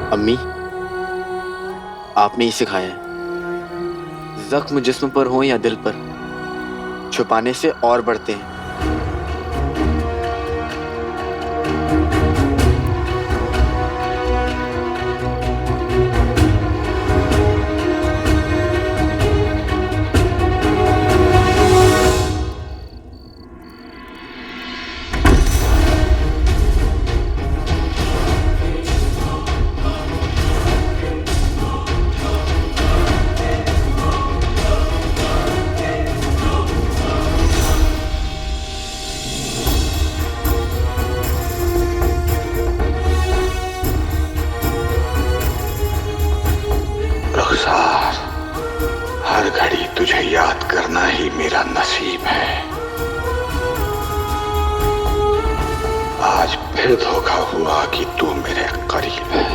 अम्मी, आपने ही सिखाया है, जख्म जिस्म पर हो या दिल पर, छुपाने से और बढ़ते हैं। हर घड़ी तुझे याद करना ही मेरा नसीब है। आज फिर धोखा हुआ कि तू मेरे करीब है।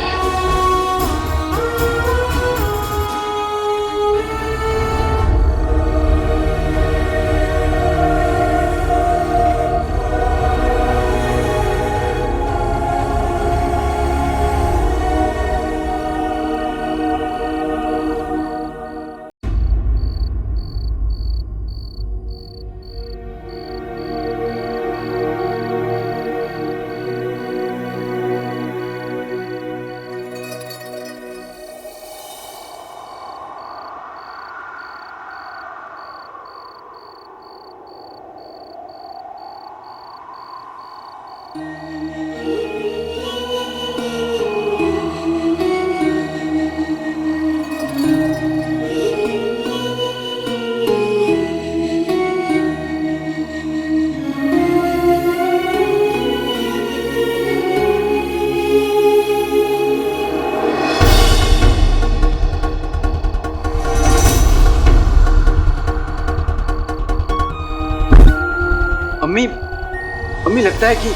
अम्मी लगता है कि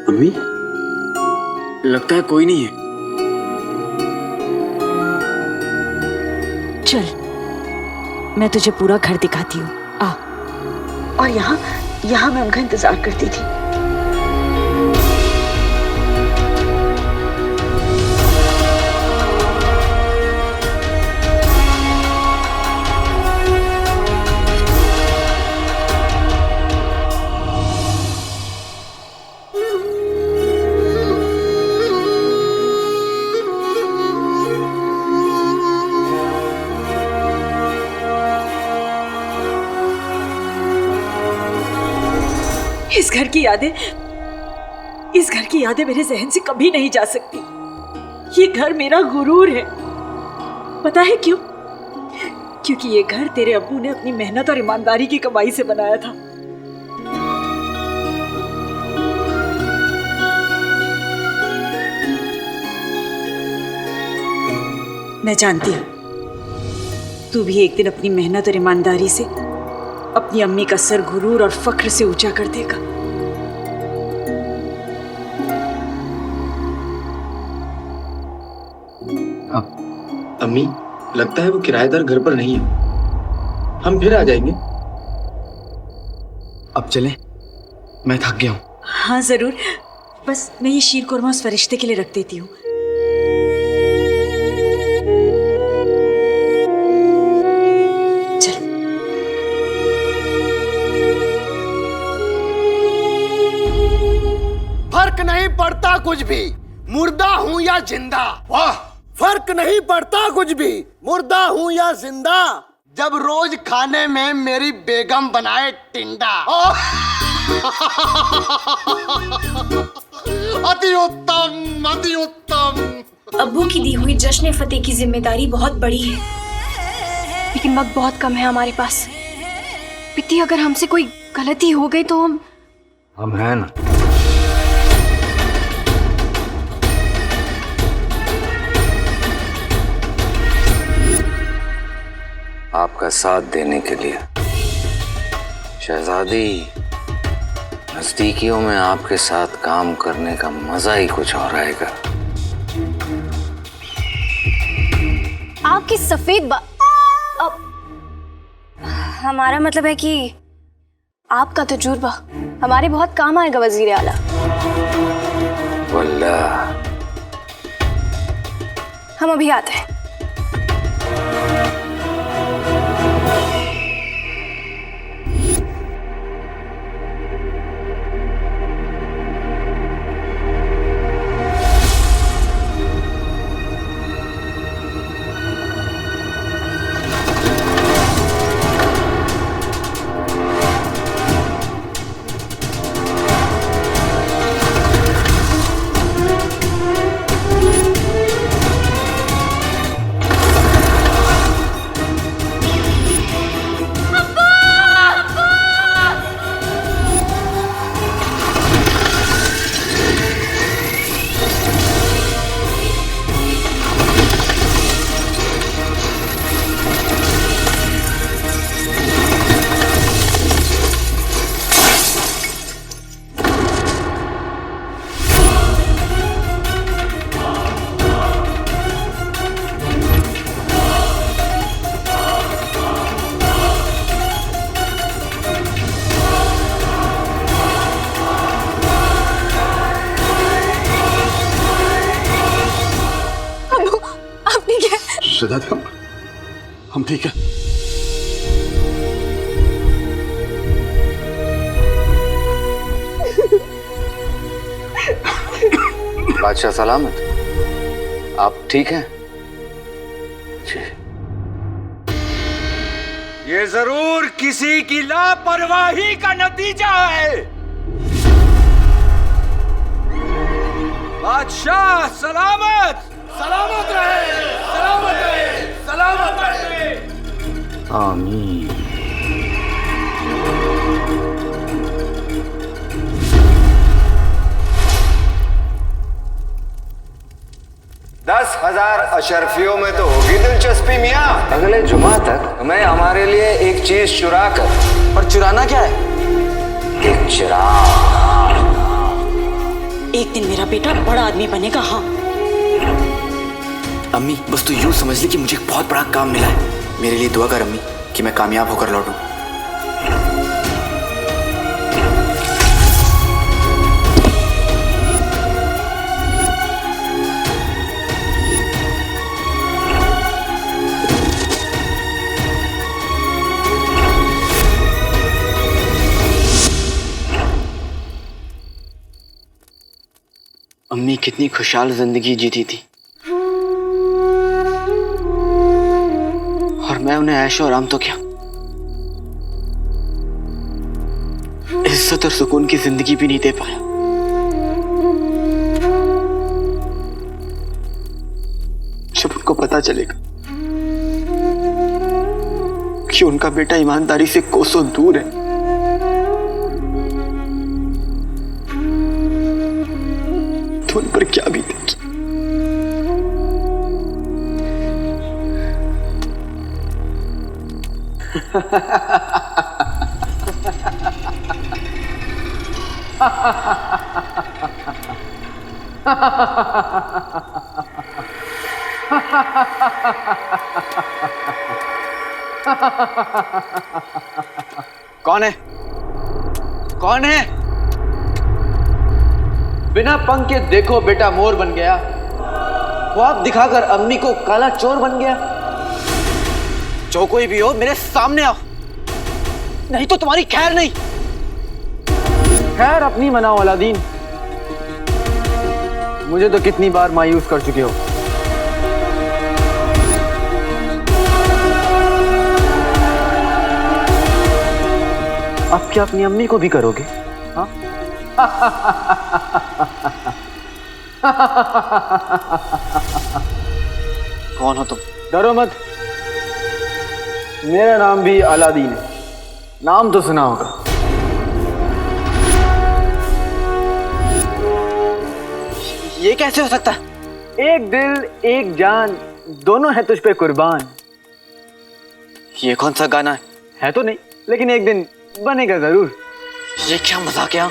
अम्मी लगता है कोई नहीं है। चल, मैं तुझे पूरा घर दिखाती हूँ, आ। और यहाँ मैं उनका इंतजार करती थी। इस घर की यादें मेरे जहन से कभी नहीं जा सकती। ये घर मेरा गुरूर है। पता है क्यों? क्योंकि ये घर तेरे अब्बू ने अपनी मेहनत और ईमानदारी की कमाई से बनाया था। मैं जानती हूँ तू भी एक दिन अपनी मेहनत और ईमानदारी से अपनी अम्मी का सर गुरूर और फख्र से ऊंचा कर देगा। अम्मी, लगता है वो किराएदार घर पर नहीं है। हम फिर आ जाएंगे। अब चलें, मैं थक गया हूँ। हाँ जरूर, बस मैं ये शीर कोरमा उस फरिश्ते के लिए रख देती हूँ। फर्क नहीं पड़ता कुछ भी, मुर्दा हूँ या जिंदा। वाह! फर्क नहीं पड़ता कुछ भी, मुर्दा हूँ या जिंदा, जब रोज खाने में मेरी बेगम बनाए टिंडा। अति उत्तम, अति उत्तम। अब्बू की दी हुई जश्न फतेह की जिम्मेदारी बहुत बड़ी है, लेकिन वक्त बहुत कम है हमारे पास। पित्ती, अगर हमसे कोई गलती हो गई तो हम हैं ना। आपका साथ देने के लिए। शहजादी, नजदीकियों में आपके साथ काम करने का मजा ही कुछ और आएगा। आपकी सफेद हमारा मतलब है कि आपका तजुर्बा हमारे बहुत काम आएगा वजीर आला। वल्लाह। हम अभी आते हैं। शहजादी, हम ठीक है। बादशाह सलामत, आप ठीक हैं? ये जरूर किसी की लापरवाही का नतीजा है। बादशाह सलामत। सलामत रहे, सलामत रहे, सलामत रहे। आमीन। दस 10,000 अशरफियों में तो होगी दिलचस्पी मियाँ। अगले जुमा तक हमें हमारे लिए एक चीज चुरा कर। और चुराना क्या है? एक चिराग। एक दिन मेरा बेटा बड़ा आदमी बनेगा। हाँ अम्मी, बस तू यूं समझ ली कि मुझे एक बहुत बड़ा काम मिला है। मेरे लिए दुआ कर अम्मी कि मैं कामयाब होकर लौटूं। अम्मी कितनी खुशहाल जिंदगी जीती थी और मैं उन्हें ऐशो आराम तो क्या, इज्जत और सुकून की जिंदगी भी नहीं दे पाया। जब उनको पता चलेगा कि उनका बेटा ईमानदारी से कोसों दूर है, तो उन पर क्या बीतेगी। कौन है? कौन है? बिना पंख के देखो बेटा मोर बन गया, ख्वाब दिखाकर अम्मी को काला चोर बन गया। जो कोई भी हो मेरे सामने आओ, नहीं तो तुम्हारी खैर नहीं। खैर अपनी मनाओ अलादीन, मुझे तो कितनी बार मायूस कर चुके हो। अब क्या अपनी अम्मी को भी करोगे? हाँ? कौन हो तुम? डरो मत, मेरा नाम भी अलादीन है, नाम तो सुना होगा। ये कैसे हो सकता है? एक दिल एक जान दोनों है तुझ पे कुर्बान। ये कौन सा गाना है तो नहीं, लेकिन एक दिन बनेगा जरूर। ये क्या मजाक है?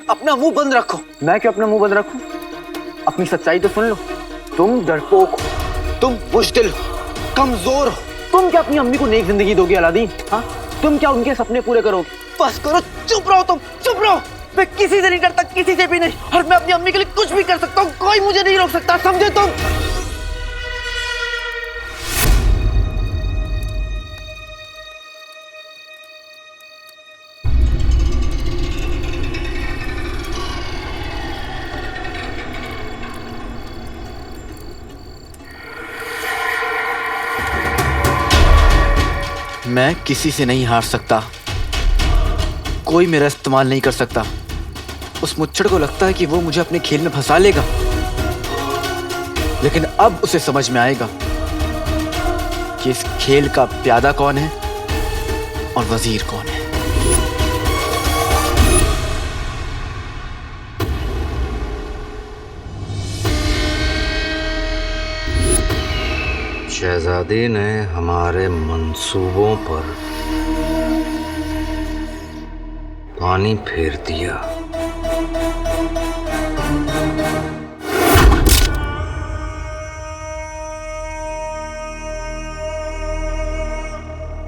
अपना मुंह बंद रखो। मैं क्यों अपना मुंह बंद रखूं? अपनी सच्चाई तो सुन लो। तुम डरपोक हो, तुम बुज़दिल हो, कमजोर हो। तुम क्या अपनी अम्मी को नेक जिंदगी दोगे अलादीन? हाँ, तुम क्या उनके सपने पूरे करोगे? बस करो, चुप रहो, तुम चुप रहो। मैं किसी से नहीं डरता, किसी से भी नहीं, और मैं अपनी अम्मी के लिए कुछ भी कर सकता हूँ, कोई मुझे नहीं रोक सकता, समझे तुम? मैं किसी से नहीं हार सकता, कोई मेरा इस्तेमाल नहीं कर सकता। उस मुच्छड़ को लगता है कि वो मुझे अपने खेल में फंसा लेगा, लेकिन अब उसे समझ में आएगा कि इस खेल का प्यादा कौन है और वजीर कौन है। शहजादी ने हमारे मंसूबों पर पानी फेर दिया।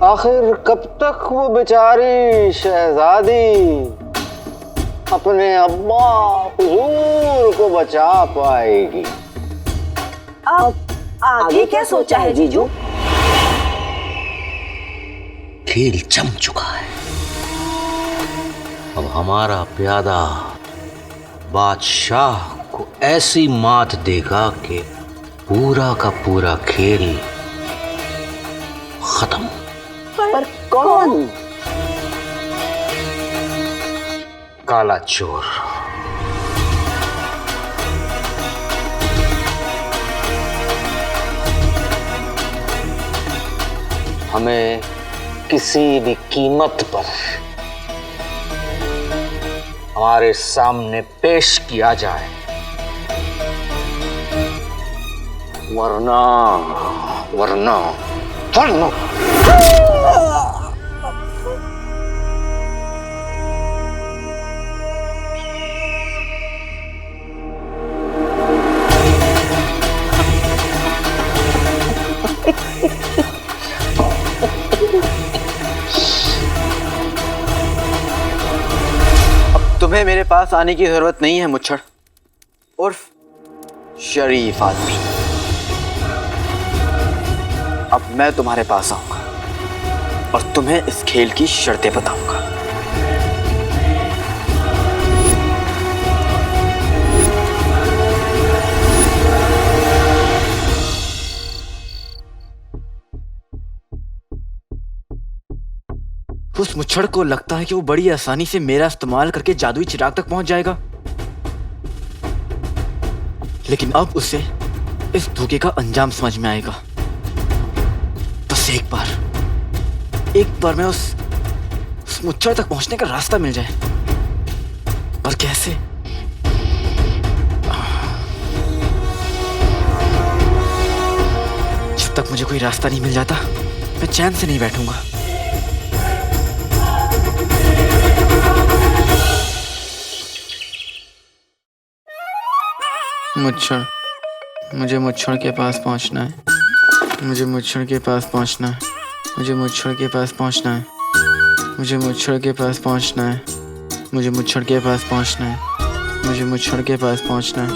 आखिर कब तक वो बेचारी शहजादी अपने अब्बा हुजूर को बचा पाएगी? अब आगे क्या सोचा है जीजू? खेल जम चुका है। अब हमारा प्यादा बादशाह को ऐसी मात देगा कि पूरा का पूरा खेल खत्म। पर कौन? काला चोर। हमें किसी भी कीमत पर हमारे सामने पेश किया जाए, वरना वरना वरना तुम्हें मेरे पास आने की जरूरत नहीं है मुच्छड़ उर्फ शरीफ आदमी। अब मैं तुम्हारे पास आऊंगा और तुम्हें इस खेल की शर्तें बताऊंगा। उस मुच्छड़ को लगता है कि वो बड़ी आसानी से मेरा इस्तेमाल करके जादुई चिराग तक पहुंच जाएगा, लेकिन अब उसे इस धोखे का अंजाम समझ में आएगा। बस एक बार मैं उस मुच्छड़ तक पहुंचने का रास्ता मिल जाए, पर कैसे? जब तक मुझे कोई रास्ता नहीं मिल जाता, मैं चैन से नहीं बैठूंगा। मुच्छड़ मुझे मुच्छड़ के पास पहुंचना है। मुझे मुच्छड़ के पास पहुंचना है। मुझे मुच्छड़ के पास पहुंचना है। मुझे मुच्छड़ के पास पहुंचना है। मुझे मुच्छड़ के पास पहुंचना है। मुझे मुच्छड़ के पास पहुंचना है।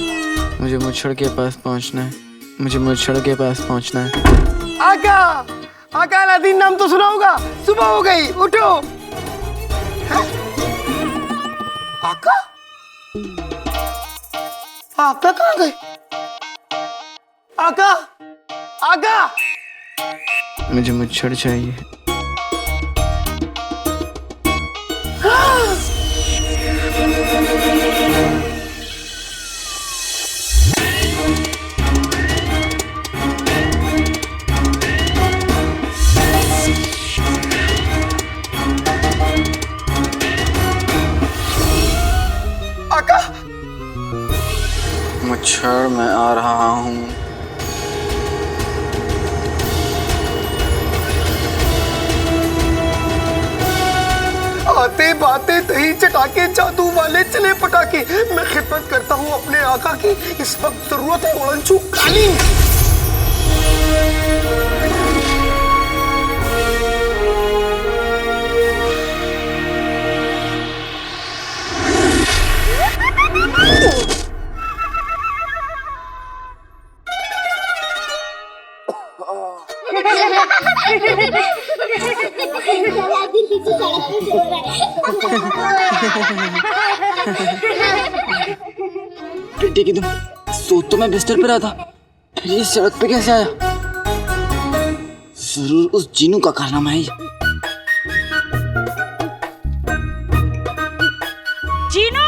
मुझे मुच्छड़ के पास पहुंचना है। मुझे मुच्छड़ के पास पहुंचना है। आका, आका अलादीन नाम तो सुना होगा। सुबह हो गई, उठो। हैं? आका? आका कहाँ गए? आका, आका। मुझे मुच्छड़ चाहिए। आका, मुच्छड़ मैं आ रहा हूँ। आते बातें दही चटाके जादू वाले चले पटाके। मैं खिदमत करता हूँ अपने आका की। इस वक्त जरूरत है उड़नछू कालीन। बेटे की तुम सो तो मैं बिस्तर पे रहा था, फिर ये सड़क पे कैसे आया? जरूर उस जीनू का कारनामा है। जीनू!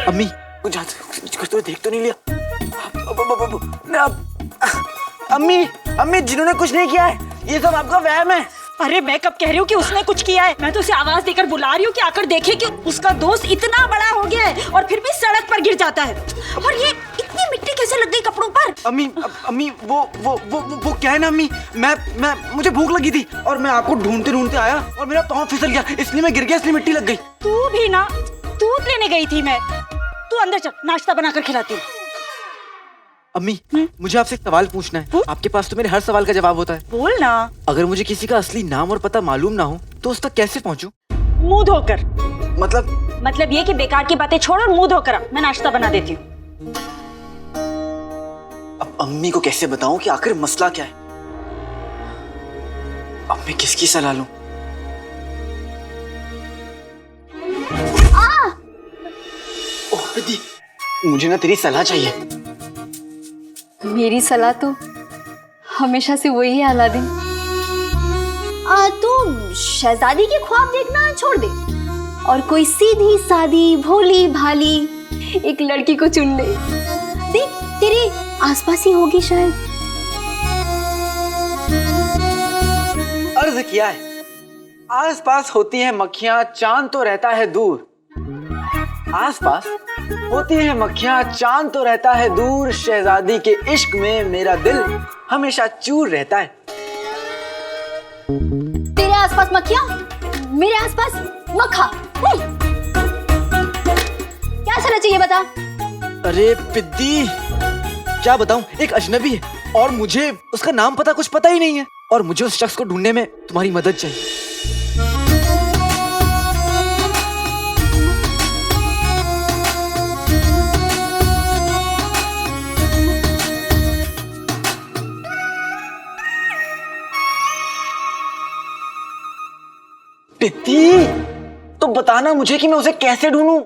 अम्मी कुछ तो देख तो नहीं लिया? अम्मी, अम्मी जीनू ने कुछ नहीं किया है। ये सब आपका वहम है। अरे मैं कब कह रही हूँ कि उसने कुछ किया है? मैं तो उसे आवाज देकर बुला रही हूँ कि आकर देखे कि उसका दोस्त इतना बड़ा हो गया है और फिर भी सड़क पर गिर जाता है। और ये इतनी मिट्टी कैसे लग गई कपड़ों पर? अम्मी वो क्या है ना अम्मी, मैं मुझे भूख लगी थी और मैं आपको ढूंढते ढूंढते आया और मेरा पाँव फिसल गया, इसलिए मैं गिर गया, इसलिए मिट्टी लग गई। तू भी ना, दूध लेने गई थी मैं। तू अंदर चल, नाश्ता बनाकर खिलाती हूँ। अम्मी मुझे आपसे एक सवाल पूछना है। आपके पास तो मेरे हर सवाल का जवाब होता है। बोल ना। अगर मुझे किसी का असली नाम और पता मालूम ना हो तो उस तक कैसे पहुंचूं? मुंह धोकर। मतलब ये कि बेकार की बातें छोड़ और मुंह धोकर आ। मैं नाश्ता बना देती हूँ। अब अम्मी को कैसे बताऊं कि आखिर मसला क्या है? अब मैं किसकी सलाह लूं? ओह दीदी, मुझे ना तेरी सलाह चाहिए। मेरी सलाह तो हमेशा से वही है अलादीन। तू शहजादी के ख्वाब देखना छोड़ दे और कोई सीधी सादी भोली भाली एक लड़की को चुन ले। देख तेरे आसपास ही होगी शायद। अर्ज किया है, आसपास होती हैं मक्खियां, चांद तो रहता है दूर। आसपास होती हैं मक्खियां, चांद तो रहता है दूर। शहजादी के इश्क में मेरा दिल हमेशा चूर रहता है। तेरे आसपास मक्खियां, मेरे आसपास मक्खा। क्या सलाह चाहिए बता? अरे पिद्दी, क्या बताऊं, एक अजनबी है और मुझे उसका नाम पता कुछ पता ही नहीं है और मुझे उस शख्स को ढूंढने में तुम्हारी मदद चाहिए। पित्ती, तो बताना मुझे कि मैं उसे कैसे ढूंढूं?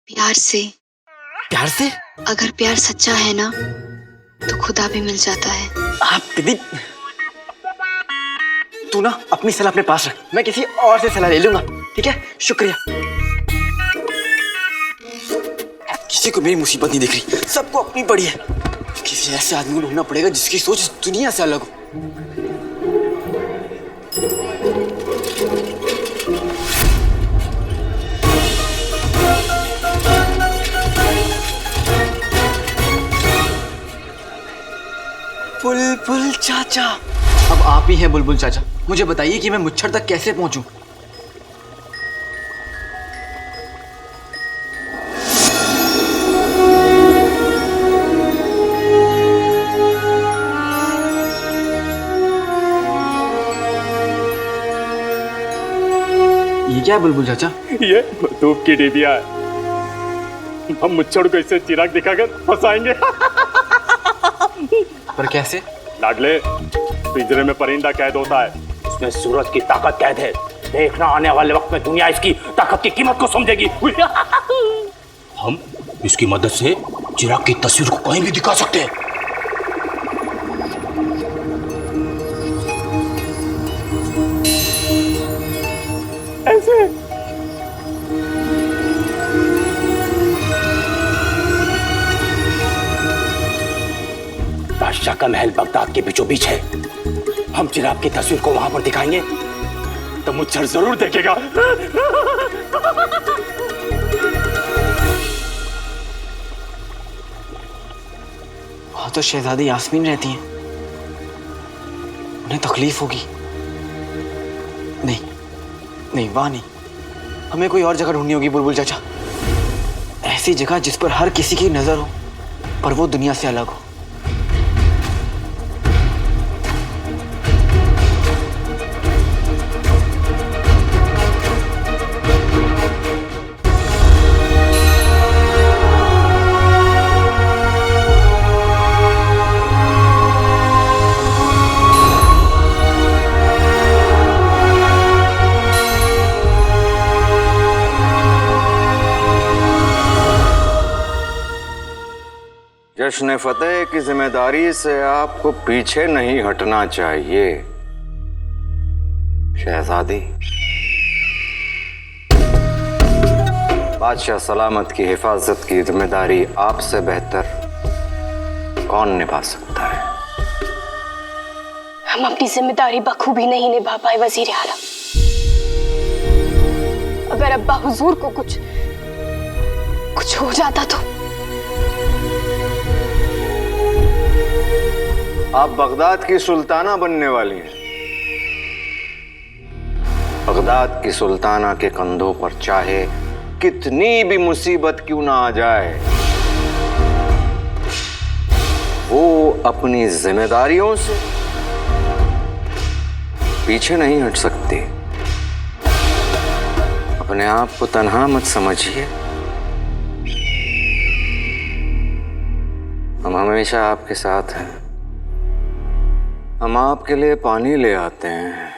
प्यार से। प्यार से? अगर प्यार सच्चा है ना तो खुदा भी मिल जाता है। आप पित्ती, तू ना अपनी सलाह अपने पास रख, मैं किसी और से सलाह ले लूंगा, ठीक है? शुक्रिया। किसी को मेरी मुसीबत नहीं दिख रही, सबको अपनी पड़ी है। किसी ऐसे आदमी को ढूंढना पड़ेगा जिसकी सोच इस दुनिया से अलग हो। बुलबुल चाचा, अब आप ही हैं बुलबुल चाचा। मुझे बताइए कि मैं मुच्छड़ तक कैसे पहुंचूं? क्या है बुलबुल चाचा? ये धूप की डिबिया है। हम मुच्छड़ को इससे चिराग दिखाकर फंसाएंगे। पर कैसे? लाडले, पिंजरे में परिंदा कैद होता है, उसमें सूरज की ताकत कैद है। देखना आने वाले वक्त में दुनिया इसकी ताकत की कीमत को समझेगी। हम इसकी मदद से चिराग की तस्वीर को कहीं भी दिखा सकते हैं। ऐसे बादशाह का महल बगदाद के बीचों बीच है। हम चिराग की तस्वीर को वहां पर दिखाएंगे तो मुच्छर जरूर देखेगा। वहां तो शहजादी यास्मीन रहती हैं, उन्हें तकलीफ होगी। नहीं नहीं, वहां नहीं, हमें कोई और जगह ढूंढनी होगी बुलबुल चाचा। ऐसी जगह जिस पर हर किसी की नजर हो पर वो दुनिया से अलग हो। जश्न फतेह की जिम्मेदारी से आपको पीछे नहीं हटना चाहिए शहजादी। बादशाह सलामत की हिफाजत की जिम्मेदारी आपसे बेहतर कौन निभा सकता है? हम अपनी जिम्मेदारी बखूबी नहीं निभा पाए वजीर आला। अगर अब्बा हुजूर को कुछ हो जाता तो आप बगदाद की सुल्ताना बनने वाली हैं। बगदाद की सुल्ताना के कंधों पर चाहे कितनी भी मुसीबत क्यों ना आ जाए, वो अपनी जिम्मेदारियों से पीछे नहीं हट सकती। अपने आप को तन्हा मत समझिए, हम हमेशा आपके साथ हैं। हम आपके लिए पानी ले आते हैं।